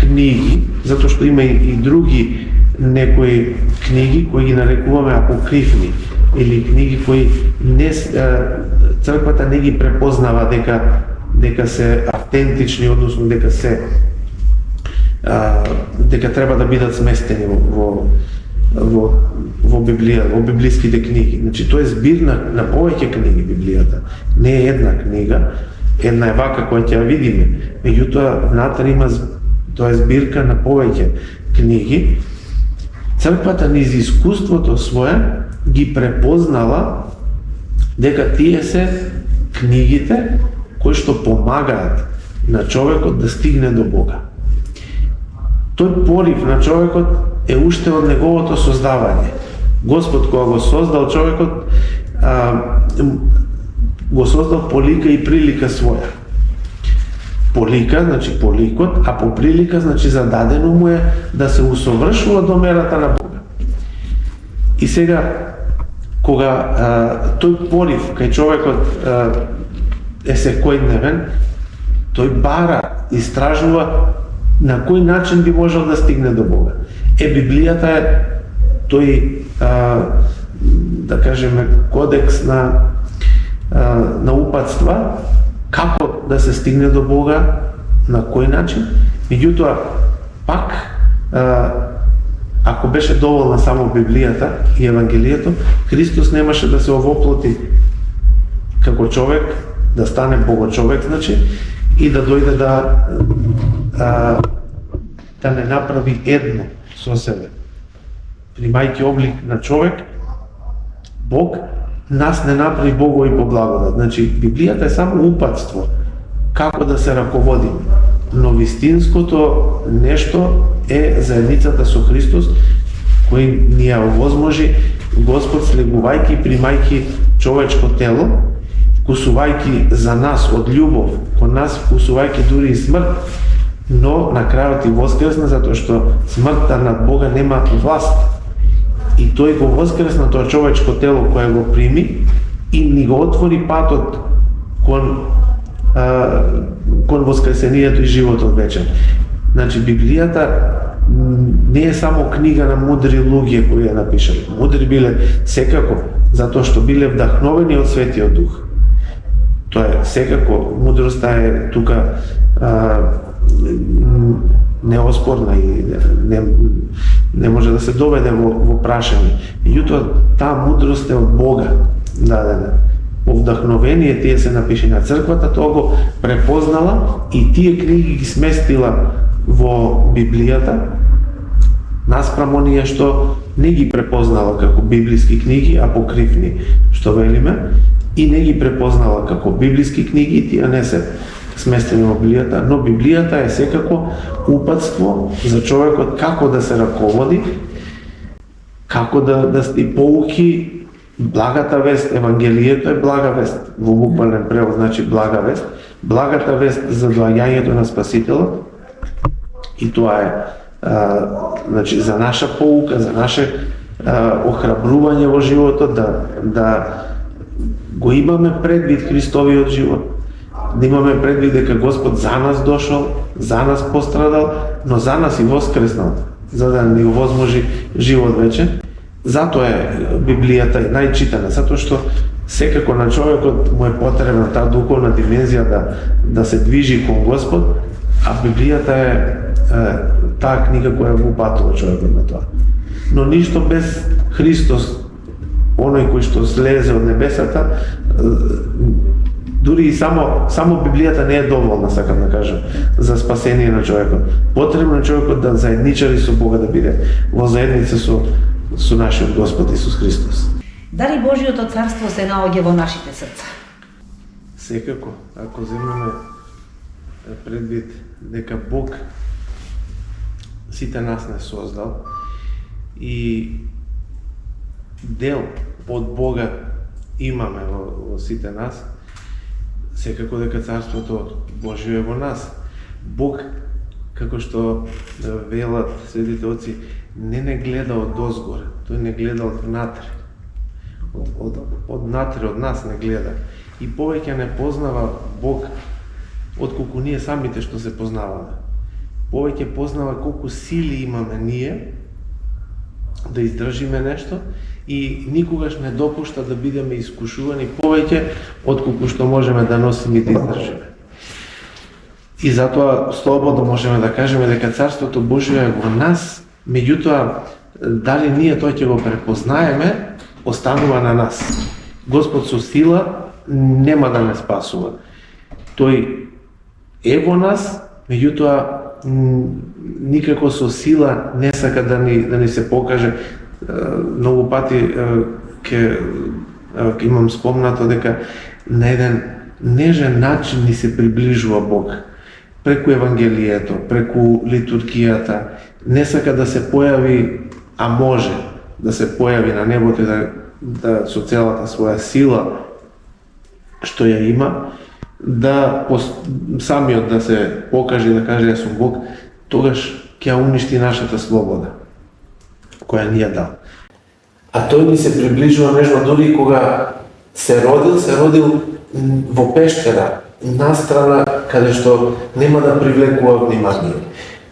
книги, затоа што има и други некои книги кои ги нарекуваме апокрифни, или книги кои црквата не ги препознава дека се автентични, односно дека треба да бидат сместени во Библија, во библиските книги. Значи тоа е збир на повеќе книги Библијата. Не е една книга, една е вака која ќе ја видиме. Меѓутоа внатре има тоа е збирка на повеќе книги. Црквата низ искуството свое ги препознала дека тие се книгите кои што помагаат на човекот да стигне до Бога. Тој порив на човекот е уште од неговото создавање. Господ кога го создал човекот, го создал по лика и прилика своја. По лика, значи по ликот, а по прилика, значи зададено му е да се усовршува до мерата на Бога. И сега, кога тој порив кај човекот е секојдневен, тој бара, истражува на кој начин би можел да стигне до Бога. Библијата е тој, да кажеме, кодекс на упатства, како да се стигне до Бога, на кој начин. Меѓутоа, пак, ако беше доволна само Библијата и Евангелието, Христос немаше да се овоплоти како човек, да стане богочовек, значи, и да дојде да не направи едно со себе. Примајќи облик на човек, Бог нас не направи богови по благодат. Значи, Библијата е само упатство како да се раководиме. Но вистинското нешто е заедницата со Христос, кој ни ја овозможи Господ слегувајќи и примајќи човечко тело, вкусувајќи за нас од љубов, кон нас вкусувајќи дури и смрт, но на крајот и воскресна, затоа што смртта над Бога нема власт. И тој го воскресна тоа човечко тело кое го прими и ни го отвори патот кон воскресението и животот вечен. Значи, Библијата не е само книга на мудри луѓе кои ја напишале. Мудри биле секако, затоа што биле вдахновени од Светиот Дух. Тоа е секако, мудроста е тука неоспорна и не може да се доведе во прашање. Меѓутоа, таа мудрост е од Бога дадена. По вдахновение тие се напишени на црквата, тоа го препознала и тие книги ги сместила во Библијата, наспрам оние што не ги препознала како библиски книги, апокрифни, што велиме, и не ги препознала како библиски книги, тие не се сместени во Библијата, но Библијата е секако упатство за човекот како да се раководи, како да сти поуки. Благата вест, Евангелието е блага вест, во буквален превод значи блага вест, благата вест за доаѓањето на Спасителот, и тоа е значи за наша поука, за наше охрабрување во животот, да го имаме предвид Христовиот живот, да имаме предвид дека Господ за нас дошол, за нас пострадал, но за нас и воскреснал, за да ни овозможи живот вечен. Затоа е Библијата најчитана, затоа што секако на човекот му е потребна таа духовна димензија да се движи кон Господ, а Библијата е таа книга која го упатува човекот на тоа. Но ништо без Христос, оној кој што слезе од небесата, дури и само Библијата не е доволна, сакам да кажам, за спасение на човекот. Потребно е човекот да заедничари со Бога, да биде во заедница со нашиот Господ Исус Христос. Дали Божиото царство се наоѓа во нашите срца? Секако, ако земеме предвид дека Бог сите нас не создал и дел од Бога имаме во сите нас, секако дека царството Божие е во нас. Бог, како што велат светите отци, не гледа од озгоре, тој не гледа од внатре. Од натре, од нас не гледа. И повеќе не познава Бог отколку ние самите што се познаваме. Повеќе познава колку сили имаме ние да издржиме нешто и никогаш не допушта да бидеме искушувани повеќе отколку што можеме да носиме и да издржиме. И затоа слободно можеме да кажеме дека Царството Божие е во нас, меѓутоа дали ние тоа ќе го препознаеме, останува на нас. Господ со сила нема да не спасува. Тој е во нас, меѓутоа никако со сила не сака да ни се покаже. Многу пати ќе имам спомнато дека на еден нежен начин ни се приближува Бог. Преку Евангелието, преку литургијата, не сака да се појави, а може да се појави на небото и да со целата своја сила што ја има, да самиот да се покаже и да каже јас сум Бог, тогаш ќе ја уништи нашата слобода која ни ја дал. А тој ни се приближува нежно дури кога се родил во пештера, настрана каде што нема да привлекува внимание.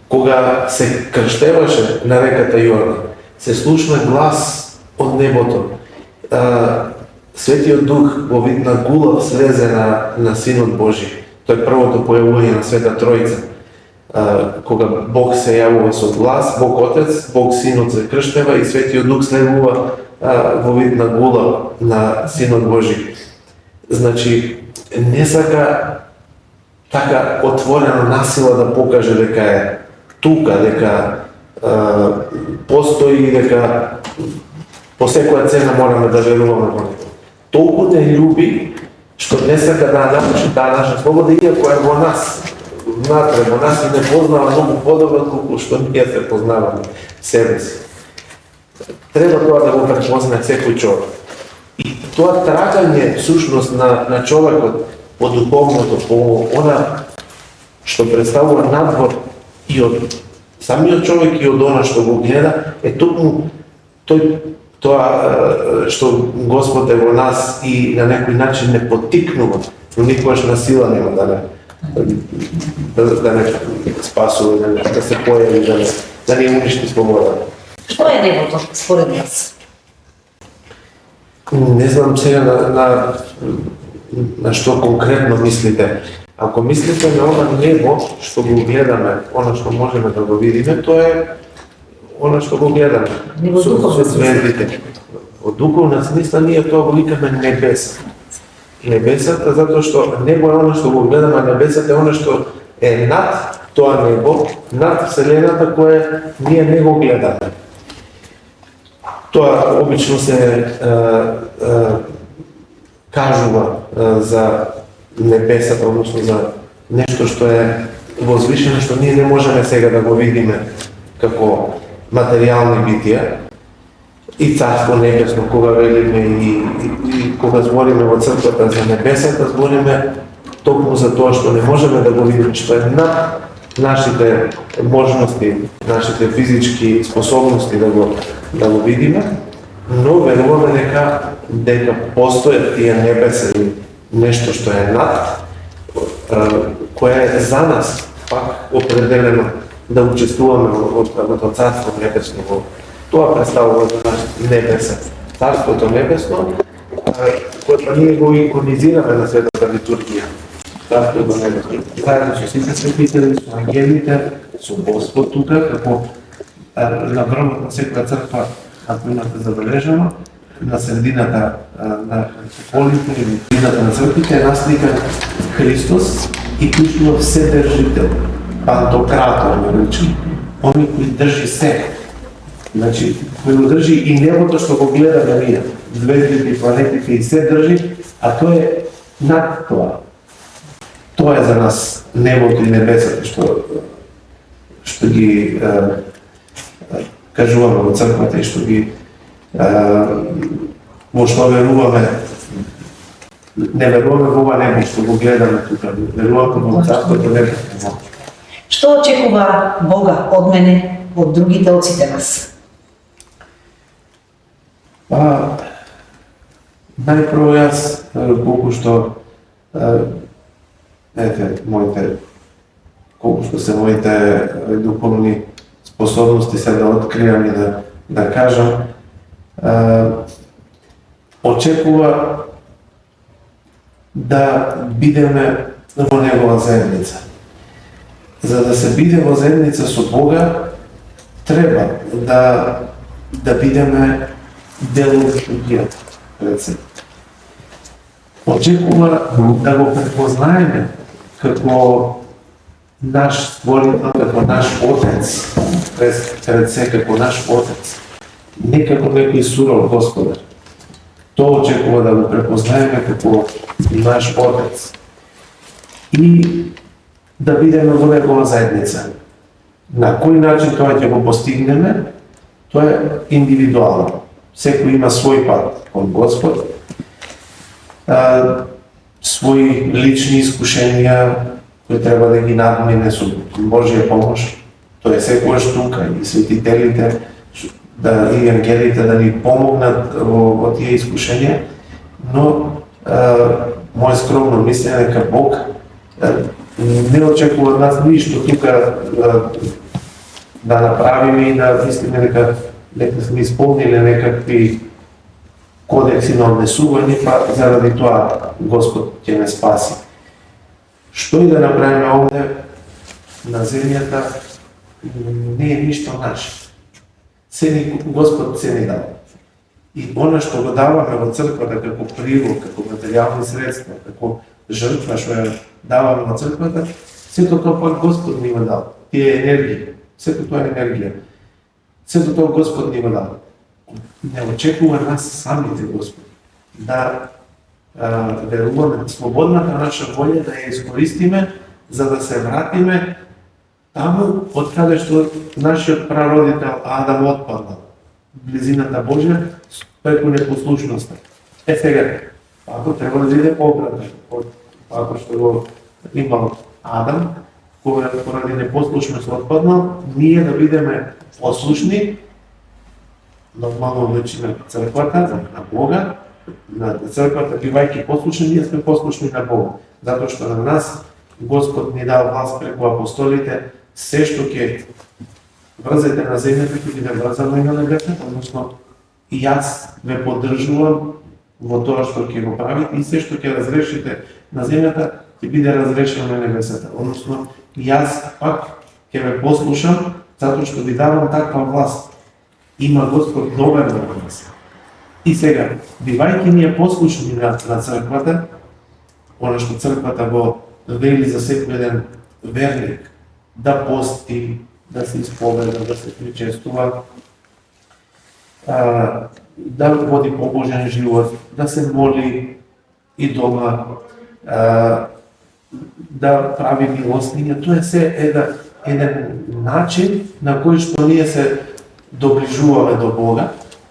Кога се крштеваше на реката Јордан, се слушна глас од небото. Светиот Дух во вид на гулав слезе на Синот Божи. Тоа е првото појавување на Света Тројца. Кога Бог се јавува со глас, Бог Отец, Бог Синот се крштева и Светиот Дух слегува во вид на гулав на Синот Божи. Значи, не сака така отворено насила да покаже дека е тука, дека постои, дека по секоја цена мораме да веруваме во него. Толку не љуби, што не сака да напуши таа наша слобода, иако е во нас, внатре, во нас и не познава многу подобро колку што ние се познаваме себе си. Треба тоа да го препознае секој човек. И тоа тргање, сушност на човекот по духовното, по она што представува надвор и од самиот човек и од она што го гледа, е токму тоа што Господ е во нас и на некој начин не поттикнува, но никогаш на сила нема да не спасува, да се појави, да не уништи слободата. Што е небото според нас? Не знам сега на што конкретно мислите. Ако мислите на ова небо што го гледаме, она што можеме да го видиме, тоа е она што го гледаме со звездите. Од духовна смисла ние тоа го викаме небеса. Небесата, затоа што небо е она што го гледаме, а небесата е она што е над тоа небо, над Вселената која ние не го гледаме. Тоа обично се кажува за небесата, односно за нешто што е возвишено, што ние не можеме сега да го видиме како материјални битија. И Царство Небесно, кога велиме и кога збориме во црквата за небесата, збориме токму за тоа што не можеме да го видиме, што е над нашите можности, нашите физички способности да го видиме, но веруваме дека постојат тие небеса или нешто што е над која е за нас пак определена да учествуваме во Царство Небесно. Тоа представува за нас небеса. Царството Небесно, което ние го иконизираме на светата литургија. Царството Небесно. Заедно со сите светители, со ангелите, со Господ тука, како на врвот на секоја црква, ако имате забележано, на средината на полите или средината на црквите е насликан Христос и клучно вседржител, пантократор наречен, оној кој држи се. Значи, кој го држи и небото што го гледаме ние, звездите, планетите и се држи, а тој е над тоа. Тоа е за нас небото и небесата што ги кажуваме во црквата и што ги во што веруваме. Не веруваме во ова небо што го гледаме тука, веруваме во Царството Небесно. Што очекува Бога од мене, од другите, од сите нас? Најпрво јас, колку што колку што се моите духовни способности се да откријам и да кажам, очекува да бидеме во Негова заедница. За да се биде во заедница со Бога, треба да бидеме дел од литургијата пред се. Очекува да го препознаеме како наш створител, како наш Отец, пред се како наш Отец, не како некој суров Господар. Тоа очекува да го препознаеме како наш Отец и да бидеме во Негова заедница. На кој начин тоа ќе го постигнеме, тоа е индивидуално. Секој има свој пат кон Господ, своји лични искушенија кои треба да ги надмине со Божја помош. Тоа е секојаш тука и светителите и ангелите да ни помогнат во тие искушенија, но моје скромно мислење дека Бог не очекува од нас ништо тука да направиме и да мислиме дека сме исполнили некакви кодекси на однесување, па заради тоа Господ ќе не спаси. Што и да направиме овде на земјата, не е ништо наше. Господ се ни дава. И она што го даваме во црквата како прилог, како материјални средства, како жртва што ја даваме во црквата, сето тоа пак Господ ни го дава. Тие енергија, сето тоа е енергија. Сето тоа Господ ни го дава. Не очекува нас самите Господ да веруваме слободната наша волја да ја искористиме за да се вратиме таму од каде што нашиот прародител Адам отпаднал, близината Божја преку непослушноста. Сега, ако треба да биде обратно од ако што го имал Адам, кога поради непослушност отпаднал, ние да бидеме послушни, нормално влечиме црквата на Бога, на црквата бивајќи послушни, ние сме послушни на Бога, затоа што на нас Господ ни дал власт преку апостолите, се што ќе врзете на земјата ќе биде врзано и на небесата, односно и јас ве поддржувам во тоа што ќе го правите и се што ќе разрешите на земјата ќе биде разрешено на небесата. Односно јас пак ќе ве послушам затоа што ви давам таква власт. Има Господ доверно во нас. И сега, бивајќи ние послушни на црквата, она што црквата го вели за секој еден верник, да пости, да се исповеда, да се причестува, да води побожен живот, да се моли и дома, да прави милостиња, тоа е се еден начин на кој што ние се доближуваме до Бога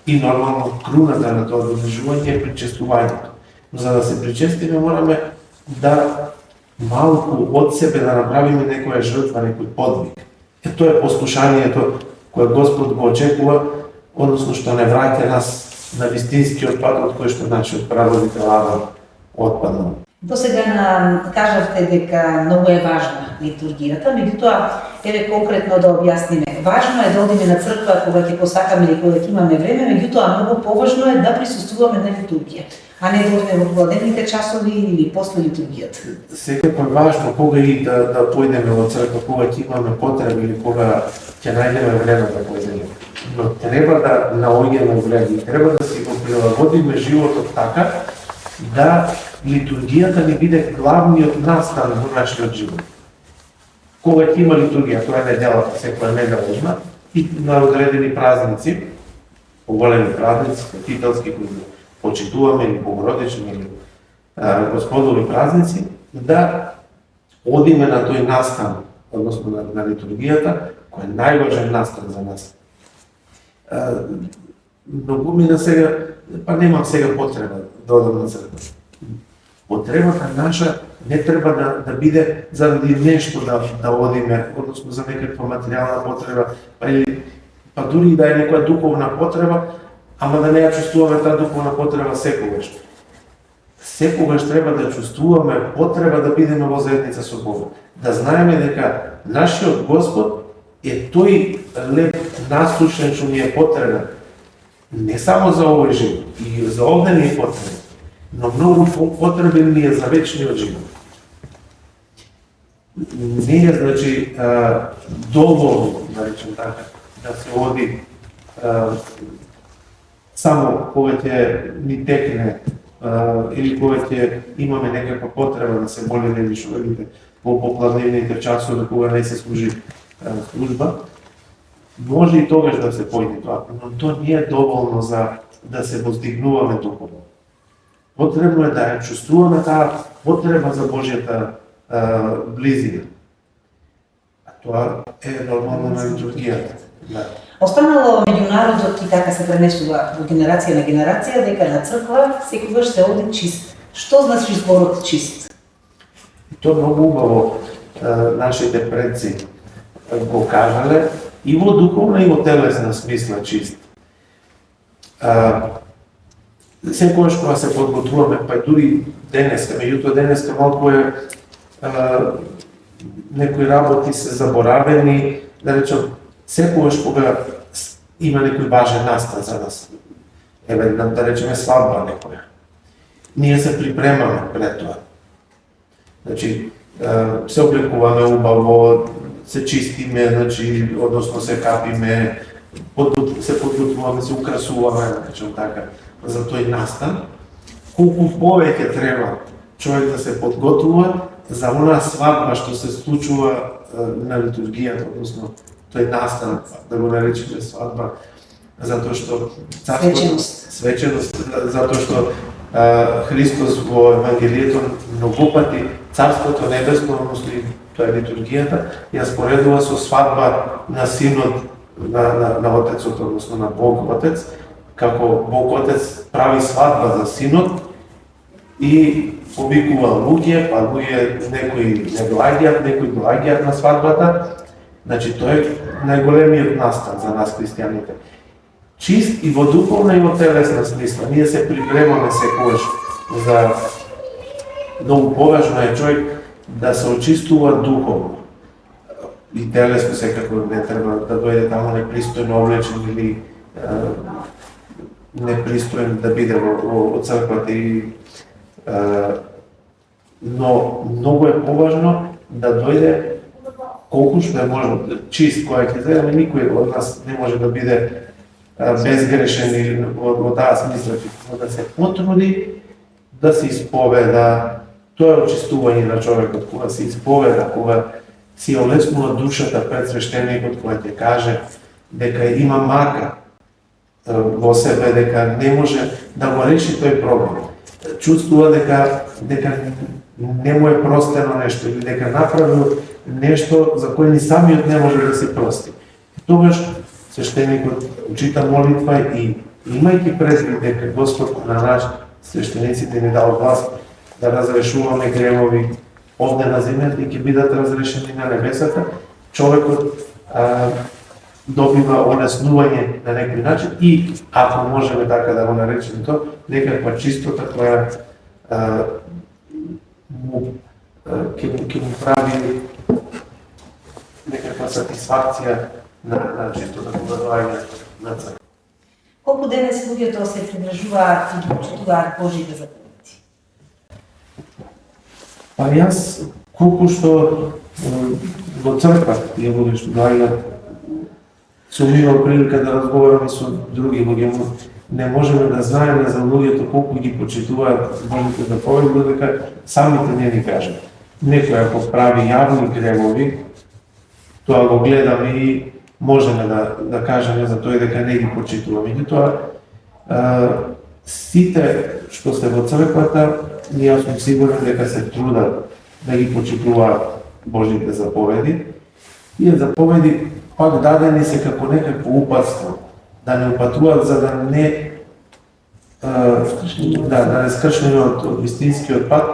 и нормално круната на тоа доближување е причестувањето. Но за да се причестиме мораме да малку од себе да направиме некоја жртва, некој подвиг. Тоа е послушанието кое Господ го очекува, односно што не враќа нас на вистинскиот пат од кој што нашиот прародител Адам отпаднал. До сега кажавте дека многу е важна литургијата, меѓутоа, еве конкретно да објасниме. Важно е да одиме на црква кога ќе посакаме или кога ќе имаме време, меѓутоа многу поважно е да присуствуваме на литургија, а не да одиме во гладените часови или после литургијата. Секако е важно кога и да појдеме во црква, кога ќе имаме потреба или кога ќе најдеме време да појдеме. Но треба да наоѓаме време, треба да си го прилагодиме животот така да литургијата не биде главниот настан во нашиот живот. Кога ќе има литургија, тоа е неделата, секоја недела има, и на одредени празници, поголеми празници, светителски, кои почитуваме, или богородични, или господови празници, да одиме на тој настан, односно на литургијата, кој е најважен настан за нас. Многу мина сега, па немам сега потреба да одам на црква. Потребата наша не треба да биде заради нешто да одиме, односно за некаква материјална потреба, па дури и да е некоја духовна потреба, ама да не ја чувствуваме таа духовна потреба секогаш. Секогаш треба да чувствуваме потреба да бидеме во заедница со Бога. Да знаеме дека нашиот Господ е тој леп насушен што ни е потребен. Не само за овој живот, и за овде ни е потребен, но многу потребен ни е за вечниот живот. Не е, значи, доволно, да речем така, да се оди само кога ќе ни текне или кога ќе имаме некаква потреба да се молиме или што велите во попладневните часови кога не се служи служба. Може и тогаш да се појде тоа, но тоа не е доволно за да се воздигнуваме духовно. Потребно е да ја чувствуваме таа потреба за Божјата близина. А тоа е нормално на литургијата. Да. Останало меѓу народот и така се пренесува во генерација на генерација дека на црква секогаш се оди чист. Што значи зборот чист? Тоа многу убаво нашите предци го кажале и во духовна и во телесна смисла чист. Секогаш кога се подготвуваме, па дури денеска, меѓутоа денеска малку е некои работи се заборавени, да речем, секогаш кога има некој важен настан за нас, еве да речеме свадба некоја, ние се припремаме пред тоа. Значи, се облекуваме убаво, се чистиме, значи, односно се капиме, се подготвуваме, се украсуваме, да речем така, за тој настан. Колку повеќе треба човек да се подготвува за онаа свадба што се случува на литургијата, односно тој настан, да го наречеме свадба, затоа што свеченост, затоа што Христос во Евангелието многу пати Царството небесно, односно тоа е литургијата, ја споредува со свадба на синот на Отецот, односно на Бог Отец, како Бог Отец прави свадба за синот и повикува луѓе, па луѓе некои не доаѓаат, некои доаѓаат на свадбата. Значи тоа е најголемиот настан за нас христијаните. Чист и во духовна и во телесна смисла. Ние се припремаме секогаш за многу поважно е човек да се очистува духовно. И телесно секако не треба да дојде тамо непристојно облечен или непристоен да биде во црквата и но многу е поважно да дојде колку што е можно чист, која ќе земе, никој од нас не може да биде безгрешен или во таа смисла, но да се потруди да се исповеда. Тоа е очистување на човекот, кога се исповеда, кога си олеснува душата пред свештеникот, кога ќе каже дека има мака во себе, дека не може да го реши тој проблем. Чувствува дека не му е простено нешто или дека направил нешто за кој ни самиот не може да се прости. Тогаш свештеникот учита молитва и имајќи предвид дека Господ на наш свештениците ни дал власт да разрешуваме гревови овде на земјата и ќе бидат разрешени на небесата, човекот добива олеснување на некој начин и, ако можеме така да го наречеме тоа, некаква чистота која ќе му прави некаква сатисфакција на чисто да го доаѓа на црква. Колку денес луѓето се придржуваат и ги почитуваат Божите заповеди? Па јас, колку што во црква тие луѓе што доаѓаат, сум имал прилика да разговарам и со други луѓе, не можеме да знаеме за луѓето колку ги почитуваат Божите заповеди, додека самите не ни кажат. Некој ако прави јавни гревови, тоа го гледаме и можеме да кажеме за тој дека не ги почитува. Меѓутоа, сите што се во црквата, ние сум сигурен дека се трудат да ги почитуваат Божите заповеди. Тие заповеди пак дадени се како некакво упатство, да не упатуваат за да не скршнеме од вистинскиот пат,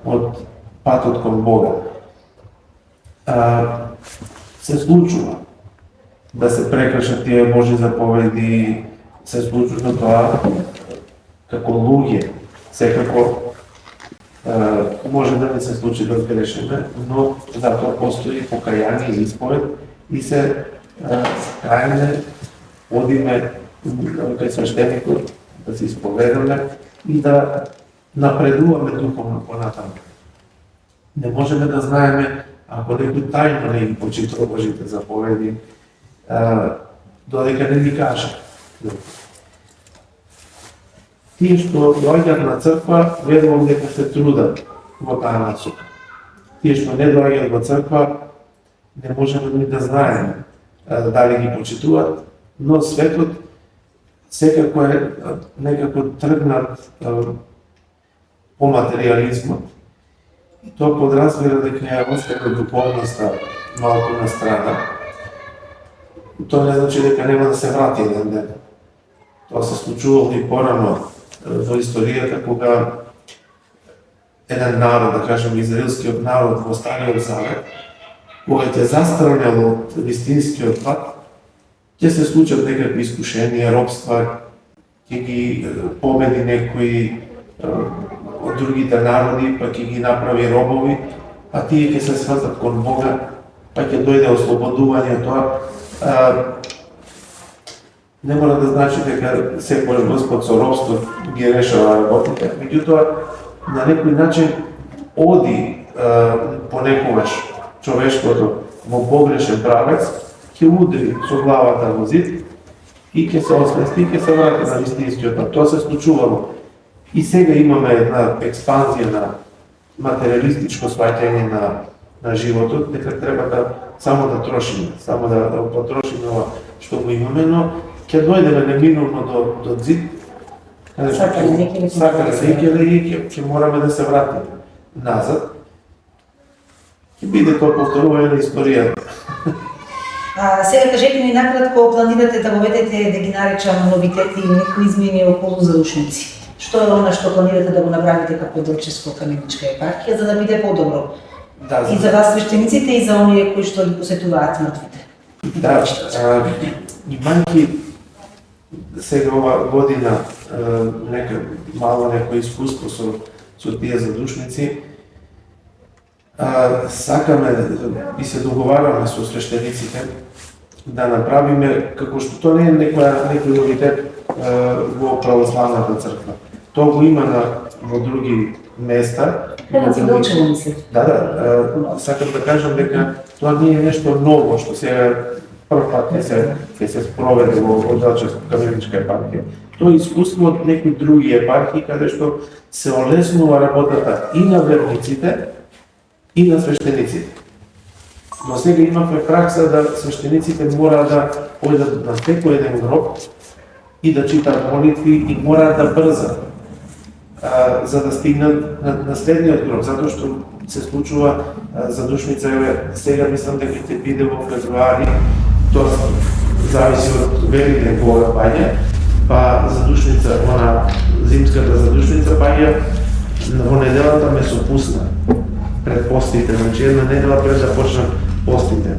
од патот кон Бога. Се случува да се прекршат тие Божи заповеди, се случува тоа како луѓе, секако може да не се случи да сгрешиме, но затоа постои покаяние и исповед и се каеме, одиме кај свештеникот да се исповедаме и да напредуваме духовно понатаму. Не можеме да знаеме ако некој тајно не ги почитува Божите заповеди, додека не ги каже. Тие што доаѓаат на црква, верувам дека се трудат во таа насока. Тие што не доаѓаат во црква, не можеме ни да знаеме дали ги почитуваат, но светот секако е некако тргнат по материализмот. И тоа подразбира дека ја остава духовноста малку на страна. Тоа не значи дека нема да се врати еден ден. Тоа се случувало и порано во историјата, кога еден народ, да кажем израелскиот народ во Стариот Завет, кога ќе застранел од вистинскиот пат, ќе се случат некакви искушенија, робства, ќе ги победи некои од другите народи, па ќе ги направи робови, а тие ќе се свртат кон Бога, па ќе дојде ослободување. Тоа не мора да значи дека секој Господ со робство ги решава работите, меѓутоа на некој начин оди понекогаш човештвото во погрешен правец, ќе удри со главата во зид и ќе се освести и ќе се врати на вистинскиот пат. Тоа се случувало. И сега имаме една експанзија на материалистичко сваќање на животот, дека треба само да трошиме, само да потрошиме ова што го имаме, но ќе дојдеме неминувано до зид, сакале и ќе мораме да се вратиме назад. Ќе биде тоа повторување на историјата. Сега кажете ми накратко, планирате да воведете, да ги наречам новитети и некои измени околу задушници. Што е она што планирате да го направите како Делчевско Каменичка епархија за да биде подобро? Да, и за вас свештениците и за оние кои што ги посетуваат мртвите. Да, имајќи сега ова година некој искуство со тие задушници, сакаме и се договараме со свештениците да направиме, како што тоа не е некој новитет во православната црква. Тоа го има во други места. Сакам да кажам дека тоа не е нешто ново што сега прв пат ќе се спроведе во Делчевска Каменичка епархија. Тоа е искуство од некои други епархии каде што се олеснува работата и на верниците и на свештениците. Но сега имаме пракса да свештениците мора да појдат на секој еден гроб и да читаат молитви и мора да брзат за да стигнат на следниот гроб, затоа што се случува задушница, сега мислам дека ќе биде во февруари, тоа зависи од Великден кога паѓа, па задушница, она зимската задушница паѓа во неделата месопусна, пред постите, значи една недела пред да почнат постите.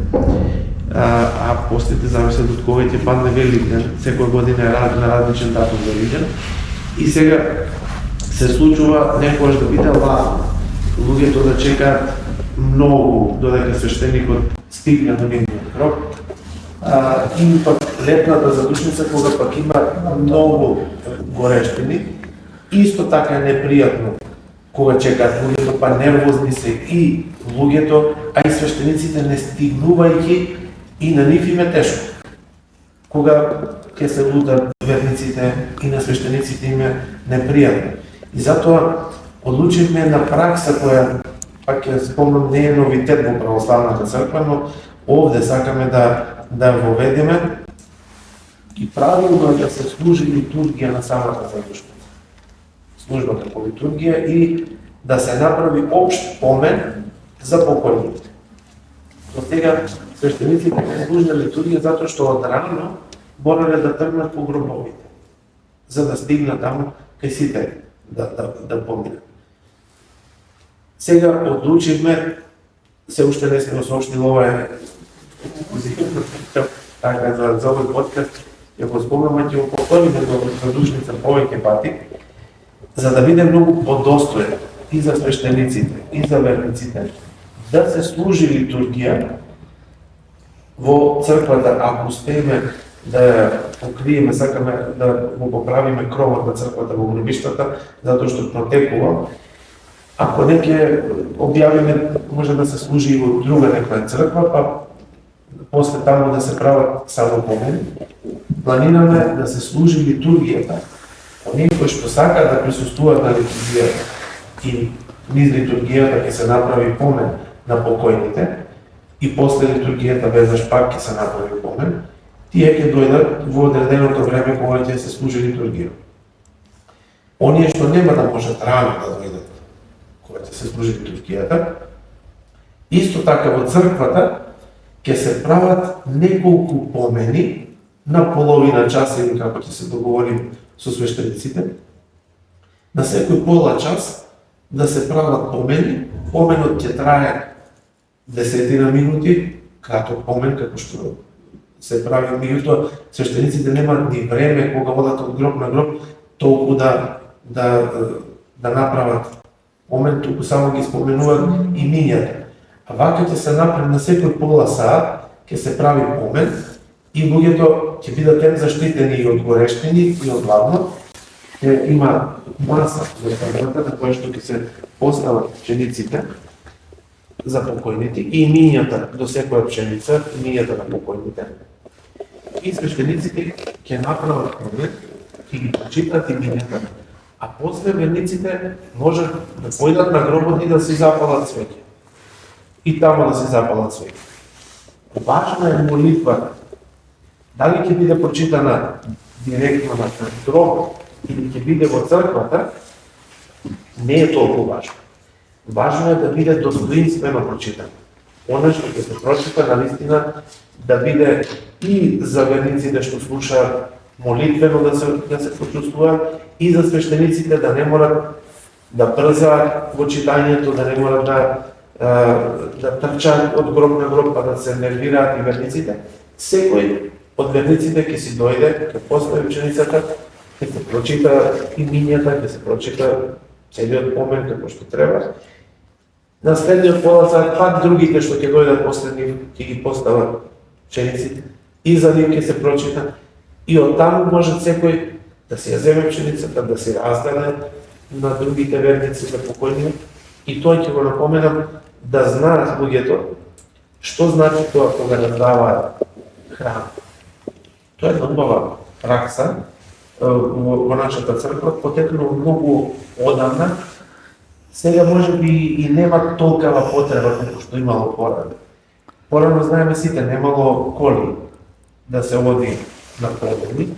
А постите зависат од кога ќе падне Великден, секоја година е на различен датум Великден. И сега се случува некогаш да биде ладно. луѓето да чекаат многу додека свештеникот стигне до нивниот гроб. И пак летната задушница кога пак има многу горештини, исто така е непријатно кога чекаат луѓето, па нервозни се и луѓето, а и свештениците не стигнувајќи и на нив им е тешко. Кога ќе се лутат верниците и на свештениците им е непријатно. И затоа одлучивме на пракса која, пак ќе спомнам, не е новитет во православната црква, но овде сакаме да воведеме и правилно да се служи литургија на самата задушница. Службата по литургија и да се направи општ помен за покојните. До сега свештениците не служат литургија затоа што од рано морале да тргнат по гробовите, за да стигнат таму кај сите да поминат. Сега одлучивме, се уште не сме осоштили, ова е така за овој подкаст, ја го спомнам, ќе го повториме до задушница повеќе пати, за да биде многу подостоен и за свештениците, и за верниците, да се служи литургија во црквата, ако успееме да покриеме, сакаме да го поправиме кровот на црквата во гробиштата, затоа што протекува. Ако не ќе објавиме, може да се служи и во друга некоја црква, па после таму да се прават само помени. Планираме да се служи литургијата. Оние кои што сакаат да присуствуваат на литургијата и низ литургијата ќе се направи помен на покојните и после литургијата веднаш пак ќе се направи помен, тие ќе дојдат во одреденото време кога ќе се служи литургија. Оние што нема да можат рано да дојдат кога ќе се служи литургијата, исто така во црквата ќе се прават неколку помени на половина час или како ќе се договорим со свештениците. На секој пола час да се прават помени. Поменот ќе трае 10 минути, краток помен, како што се прави, меѓутоа свештениците немаат ни време кога одат од гроб на гроб толку да направат помен, туку само ги споменуваат имињата. А вака ќе се направи на секој пола саат, ќе се прави помен и луѓето ќе бидат заштитени и од горештини и од ладно. Ќе има маса за црквата на која што ќе се постават пшениците за покојните и имињата до секоја пшеница, имињата на покојните. И свештениците ќе направат помен, ќе ги прочитат имињата, а после верниците може да појдат на гробот и да си запалат свеќе. И таму да се запалат свеќе. Важна е молитвата. Дали ќе биде прочитана директно на гробот или ќе биде во црквата, не е толку важно. Важно е да биде достоинствено прочитано. Она што ќе се прочита навистина да биде и за верниците што слушаат молитвено да се почувствуваат и за свештениците да не морат да брзаат во читањето, да не морат да трчаат од гроб на гроб, па да се нервираат и верниците. Секој од верниците ќе си дојде, ќе постави пшеницата, ќе се прочита имињата, ќе се прочита целиот помен како што треба. На следниот пола саат пак другите што ќе дојдат после нив ќе ги постават пшениците и за нив ќе се прочита. И од таму може секој да си ја земе пшеницата, да си раздаде на другите верници за покојни и тој ќе го напоменам да знаат луѓето што значи тоа кога раздаваат храна. Тоа е убава пракса во нашата црква, потекнува многу одамна. Сега може би и нема толкава потреба како што имало порано. Порано знаеме сите, немало коли да се оди на погреби,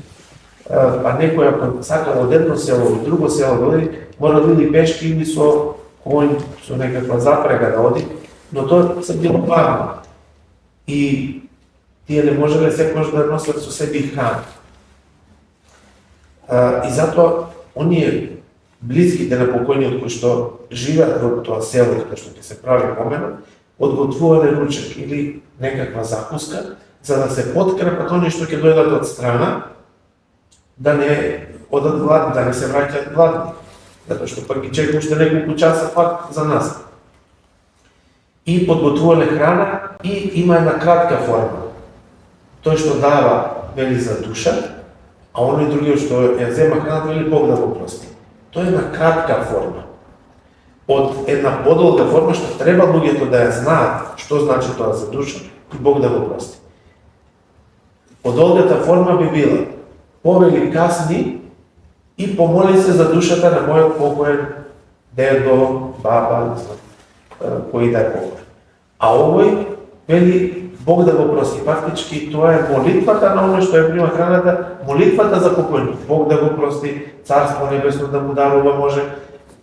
а некој ако сака од едно село во друго село да оди, мора да оди пешки или со конј, со некаква запрега да оди, но тоа се било парно. И тие не можеле секогаш да носат со себе храна. И затоа, оние близките на покојниот кои што живеат во тоа село каде што ќе се прави поменот, одготвувале ручек или некаква закуска, за да се подкрепат оние што ќе дојдат од страна, да не одат гладни, да не се враќаат гладни. Затоа што пак ги чека уште неколку часа пак за нас. и подготвувале храна и има една кратка форма. Тој што дава, вели за душа, а оној другиот што ја зема храната, вели Бог да го прости. Тоа е една кратка форма. Од една подолга форма што треба луѓето да ја знаат што значи тоа за душа и Бог да го прости. Подолгата форма би била: повели касни и помоли се за душата на мојот покоен дедо, баба, не знам, кој да е покоен. А овој вели Бог да го прости. Фактички тоа е молитвата на оној што ја прима храната, молитвата за покојник. Бог да го прости, Царство небесно да му дарува, може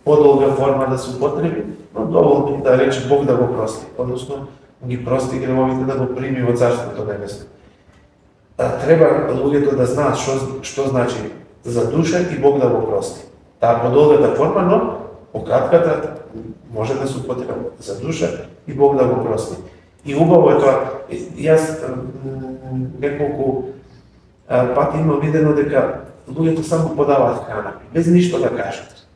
подолга форма да се употреби, но доволно да рече Бог да го прости, односно ги прости гревовите да го прими во Царството небесно. Треба луѓето да знаат што значи за душа и Бог да го прости. Таа подолгата форма, но пократката може да се употреби за душа и Бог да го прости. И убаво е тоа. Јас неколку пати имам видено дека луѓето само подаваат храна, без ништо да кажат.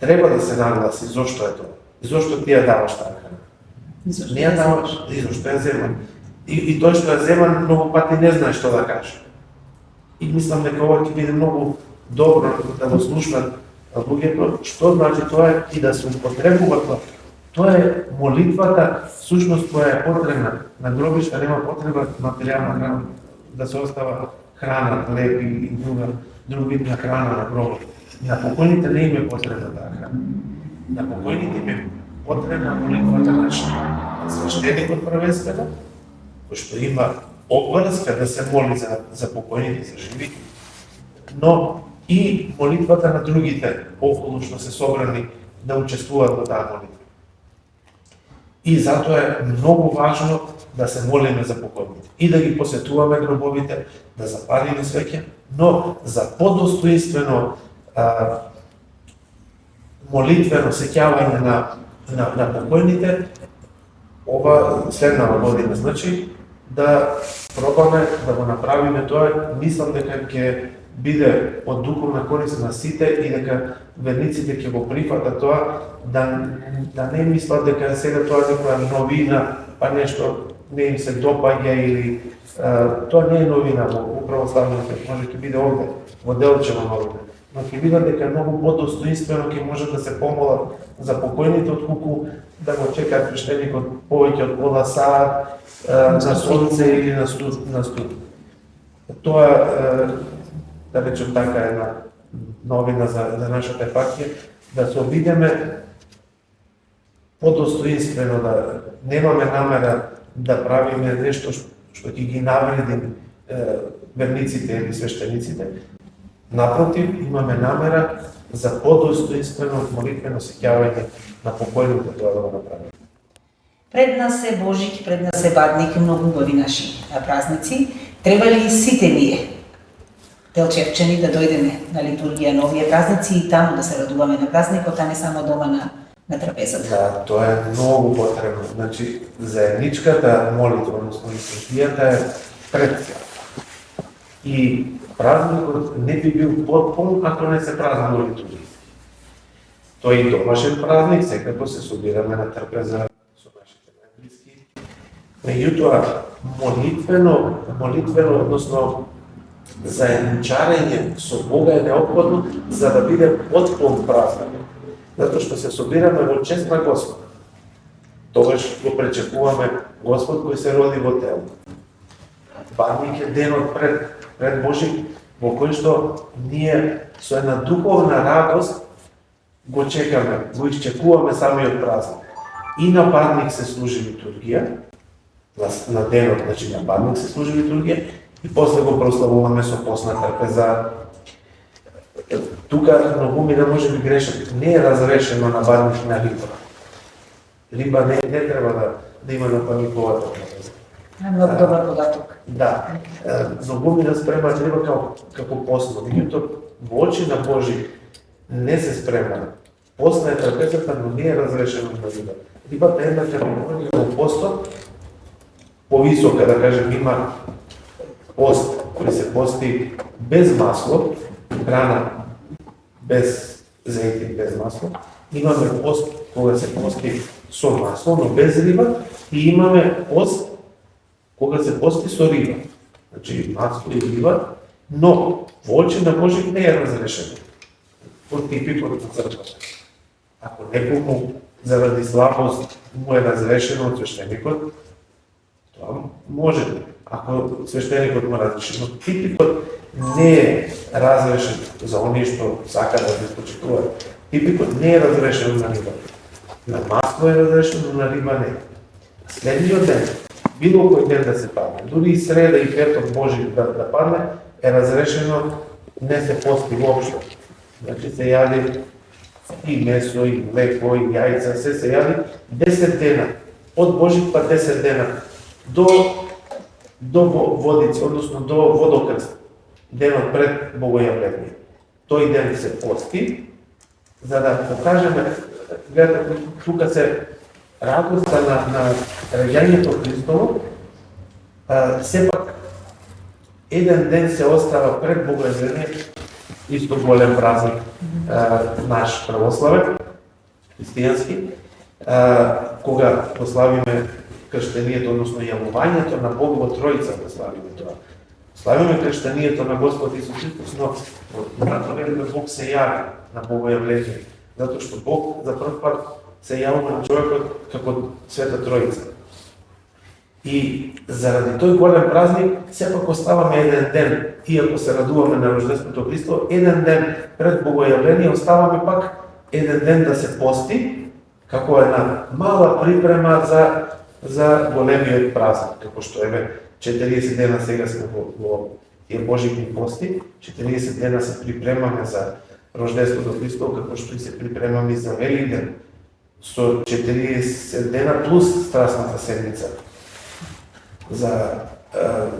Треба да се нагласи зошто е тоа. Зошто ти ја даваш таа храна? Не ја даваш, и зошто ја земам. И тој што ја зема многу пати не знае што да каже. И мислам дека ова ќе биде многу добро да го слушнат луѓето што значи тоа и да се употребува тоа. Тоа е молитвата, всушност која е потребна. На гробишта нема потреба материјална храна, да се остава храна, хлеб и друг вид на храна на гробот. На покојните не им е потребна таа храна. На покојните им е потребна молитвата на свештеникот првенствено, кој што има обврска да се моли за покојните, за живите, но и молитвата на другите околу што се собрани да учествуваат во таа молитва. И затоа е многу важно да се молиме за покојните и да ги посетуваме гробовите, да запалиме свеќе, но за подостоинствено молитвено сеќавање на покојните, ова следнава година, значи да пробаме да го направиме тоа. Мислам дека ќе биде од духовна корист на сите и дека верниците ќе го прифатат тоа, да не мислат дека сега тоа е некоја новина, па нешто не им се допаѓа или тоа не е новина во православните, може ќе биде овде, во Делчево новина, но ќе видат дека многу подостоинствено ќе може да се помолат за покојните отколку да го чекаат свештеникот повеќе од пола сат на сонце или на студ. Тоа да речем така една новина за нашата епархија, да се обидеме подостоинствено, да немаме намера да правиме нешто што ќе ги навредим верниците или свештениците. Напротив, имаме намера за подостоинствено молитвено сеќавање на покојните, тоа да го направиме. Пред нас е Божик, пред нас е Бадник и многу убави наши празници. Треба ли сите ние, делчевчани, да дојдеме на литургија на овие празници и таму да се радуваме на празникот, а не само дома на трапезата? Да, тоа е многу потребно. Значи, заедничката молитва, односно литургијата е пред се. И празникот не би бил потпун ако не се празнува литургија. Тој и домашен празник, секако се собираме на трпеза со нашите најблиски. Меѓутоа, молитвено, односно заедничарење со Бога е неопходно за да биде потпун празник. Затоа што се собираме во чест на Господ. Тогаш го пречекуваме Господ кој се роди во тело. Бадник е денот пред Божик, во кој што ние со една духовна радост го чекаме, го исчекуваме самиот празник. И на Бадник се служи литургија, на денот, значи на Бадник се служи литургија, и после го прославуваме со постна трпеза. Тука многумина може би грешат, не е разрешено на Бадник на риба. Риба не треба да има на паниковата трпеза. Многу добар податок. Да, многумина спремаат риба како постно, меѓутоа во очи на Божи не се спрема. Постна е трпезата, но не е разрешено на риба. Рибата е една категорија во постот, повисока, да кажем, има пост кој се пости без масло, храна без зејтин, без масло. Имаме пост кога се пости со масло, но без риба, и имаме пост кога се пости со риба. Значи масло и риба, но воќе на Божик не е разрешено. По типикот на црквата. Ако некому заради слабост му е разрешено од свештеникот, тоа може. Ако свештеникот му разреши, но типикот не е разрешен за оние што сака да ги почитуваат. Типикот не е разрешен на риба. На масло е разрешено, на риба не. Следниот ден, било кој ден да се падне, дури и среда и петок Божи да падне, е разрешено, не се пости воопшто. Значи се јади и месо, и млеко, и јајца, се јади 10 дена. Од Божи па 10 дена до водици, односно до водокрст, денот пред Богојавление. Тој ден се пости, за да покажеме, гледате, тука се радоста на раѓањето Христово, сепак еден ден се остава пред Богојавление, исто голем празник наш православен, христијански, кога прославиме крштенијето, односно јавувањето на Бог во Тројца, да славиме тоа. Славиме крштенијето на Господ Исус Христос, но во Бог се јави на Богојавление, затоа што Бог за прв пат се јавува на човекот како Света Тројца. И заради тој голем празник, сепак оставаме еден ден, иако се радуваме на рождественото Христово, еден ден пред Богојавление, оставаме пак еден ден да се пости, како една мала припрема за големиот празник, како што еве 40 дена сега сме во тие Божји пости, 40 дена се припремаме за рождественото Христово, како што и се припремаме и за Великден, со 40 дена плюс Страстната седмица за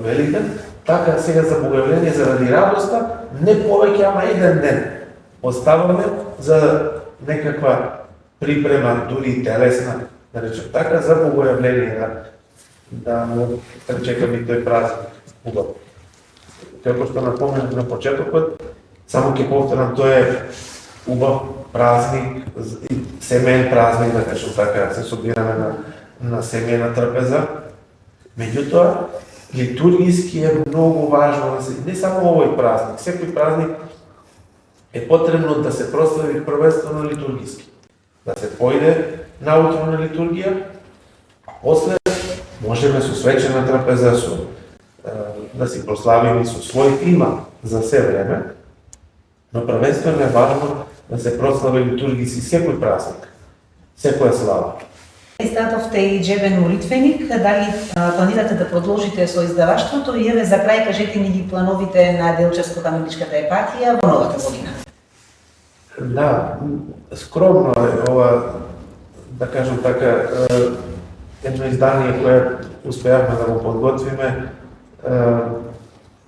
Великден, така сега за Богојавление заради радоста, не повеќе, ама еден ден оставаме за некаква припрема, дури и телесна, да речем така, за Богојавление, да му пречекаме тој празник. Како што напоменав на почетокот, само ќе повторам, тој е убав празник, семеен празник, да кажем така, се собираме на семеена трпеза. Меѓутоа, литургиски е многу важно, не само овој празник, секој празник е потребно да се прослави првенствено литургиски. Да се појде наутро на литургија, после можеме со свечена трапеза, да си прославиме со свој има за се време, но првенствено е важно да се прослави литургиски секој празник, секоја слава. Истатовте и џебен молитвеник, дали планирате да продолжите со издаваштвото и еве за крај кажете ни ги плановите на Делчевско-Каменичката епархија во новата година? Да, скромно е ова, да кажем така, едно издание кое успеавме да го подготвиме,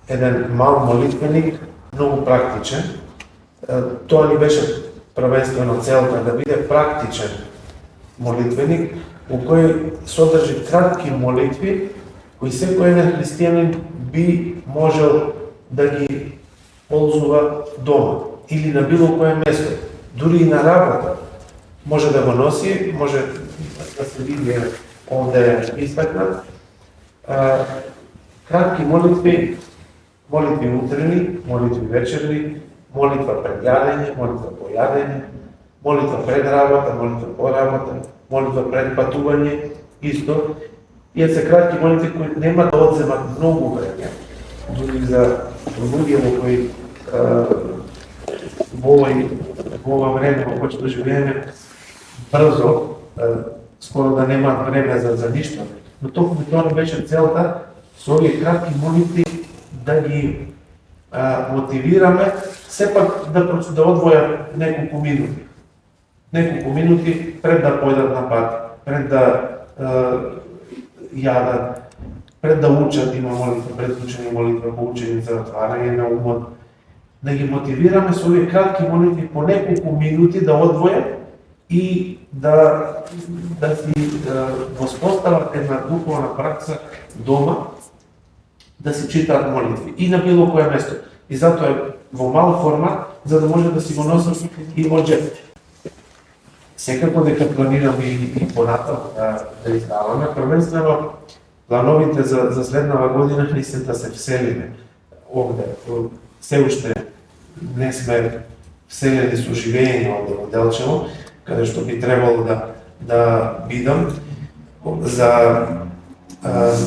еден мал молитвеник, многу практичен. Тоа ни беше првенствено целта, да биде практичен молитвеник, во кој содржи кратки молитви, кои секој еден христијанин би можел да ги ползува дома или на било кое место, дури и на работа. Може да го носи, може да се види овде истакнат. Кратки молитви, молитви утрени, молитви вечерни, молитва пред јадење, молитва по јадење, молитва пред работа, молитва по работа, молитва пред патување, исто. И се кратки молитви кои нема да одземат многу време, дури за луѓе во кои во ова време во кое што живееме брзо, скоро да немаат време за ништо, но токму тоа беше целта со овие кратки молитви да ги мотивираме сепак да одвојат неколку минути. Неколку минути пред да појдат на пат, пред да јадат, пред да учат, има молитва, пред учење молитва, по учење за отварање на умот, да ги мотивираме со овие кратки молитви по неколку минути да одвојат и да си воспостават една духовна пракса дома, да си читаат молитви и на било кое место. И затоа е во мал формат, за да може да си го носат и во джеп. Секако дека планираме и понатаму да издаваме. Првенствено, плановите за следнава година наистина се вселиме овде. Се уште не сме вселени со живење овде во Делчево, каде што би требало да бидам. За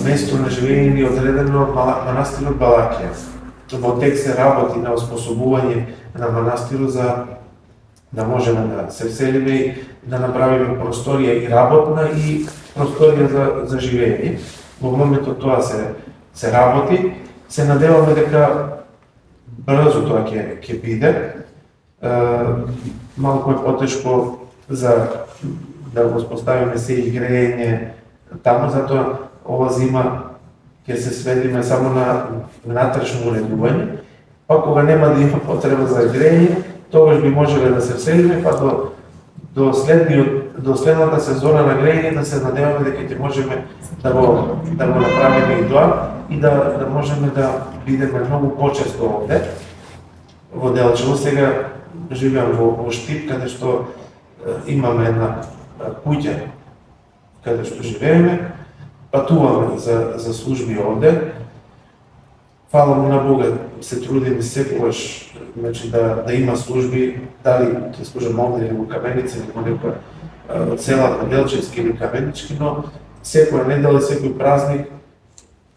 место на живење ни одредено манастирот Балакија. Во тек се работи на оспособување на манастирот за да можеме да се вселиме и да направиме просторија и работна и просторија за живење. Во моментот тоа се работи. Се надеваме дека брзо тоа ќе биде. Малку е потешко за да го споставиме се и грејење таму, затоа ова зима ќе се сведиме само на внатрешно уредување, па кога нема да има потреба за грејење, тогаш би можеле да се вселиме, па до следната сезона на грејење да се надеваме дека ќе можеме да го направиме и тоа и да можеме да бидеме многу почесто овде во Делчево. Сега живеам во Штип, каде што имаме една куќа каде што живееме, патуваме за служби овде. Фала му на Бога, се трудиме секогаш да има служби, дали ќе служам овде или во Каменица или во некоја целата Делчевски или Каменички, но секоја недела, секој празник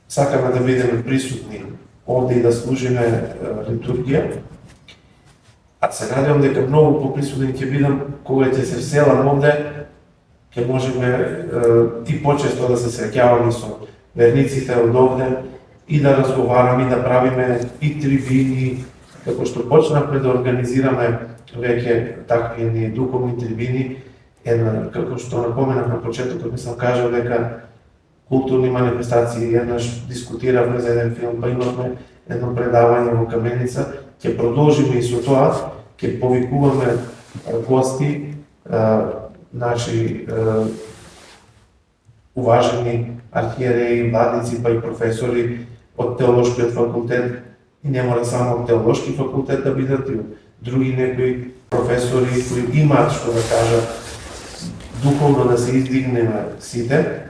сакаме да бидеме присутни овде и да служиме литургија. А се надевам дека многу поприсутен ќе бидам кога ќе се вселам овде, ќе можеме и почесто да се среќаваме со верниците од овде и да разговараме и да правиме и трибини, како што почнавме да организираме веќе такви духовни трибини, како што напоменав на почетокот, мислам кажав дека културни манифестации, еднаш дискутиравме за еден филм, па имавме едно предавање во Каменица, ќе продолжиме и со тоа, ќе повикуваме гости, наши уважени архиереи, владици, па и професори од Теолошкиот факултет, и не мора само од Теолошки факултет да бидат, и други некои професори кои имаат што да кажат, духовно да се издигнеме сите.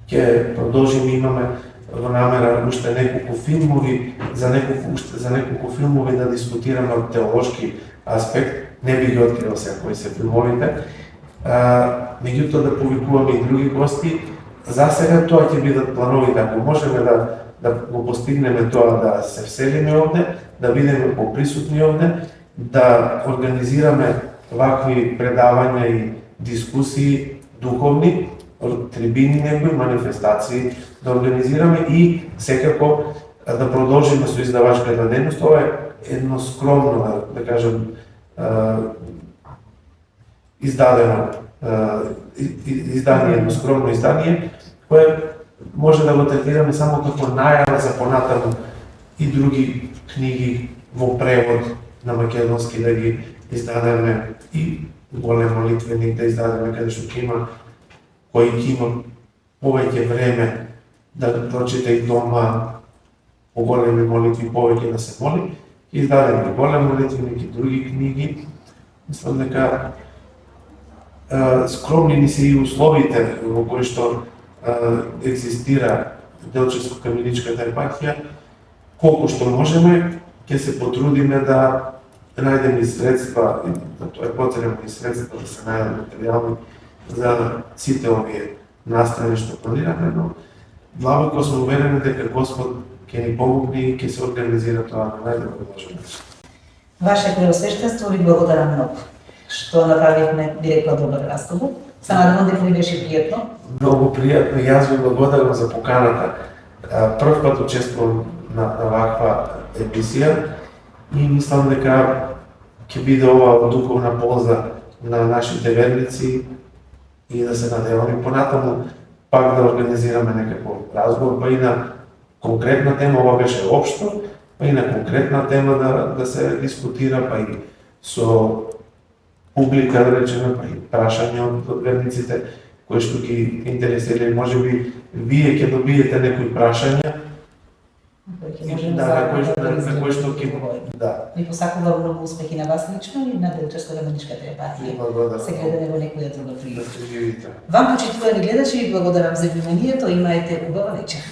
Ќе продолжиме, имаме во намера уште неколку филмови, за неколку филмови да дискутираме од теолошки аспект. Не би ги открил сега кои се филмовите. Меѓутоа да повикуваме и други гости. За сега тоа ќе бидат плановите, ако можеме да го постигнеме тоа, да се вселиме овде, да бидеме поприсутни овде, да организираме вакви предавања и дискусии духовни, трибини некои, манифестации, да организираме и секако да продолжиме со издавачката дејност. Ова е едно скромно, да кажем, едно скромно издание, кое може да го третираме само како најава за понатаму и други книги во превод на македонски да ги издадеме и голем молитвеник да издадеме, каде што ќе има кој ќе има повеќе време да прочита и дома по големи молитви, повеќе да се моли, ќе издадеме голем молитвеник и други книги. Мислам дека скромни ни се и условите во кои што екзистира Делчевско-Каменичката епархија. Колку што можеме, ќе се потрудиме да најдеме средства, тоа е потребно и средства да се најдат материјални за сите овие настани што планираме, но длабоко сум уверен дека Господ ќе ни помогне и ќе се организира тоа на најдобар можен начин. Ваше Преосвещенство, ви благодарам многу што направивме директно добар разговор. Се надевам дека ви беше пријатно. Многу пријатно, јас ви благодарам за поканата. Прв пат учествувам на ваква емисија и мислам дека ќе биде ова од духовна полза на нашите верници и да се надеваме понатаму пак да организираме некаков разговор, па и на конкретна тема, ова беше општо, па и на конкретна тема да се дискутира, па и со публика, да речеме, па и прашање од верниците кои што ги интересира. Може би вие ќе добиете некои прашања Да, на кој што ќе да. Ви посакувам многу успехи на вас лично и на Девчарско-ремоничката епархија. Се гледаме во некоја друга прилика. Вам, почитувани гледачи, ви благодарам за вниманието, имаете убава вечер.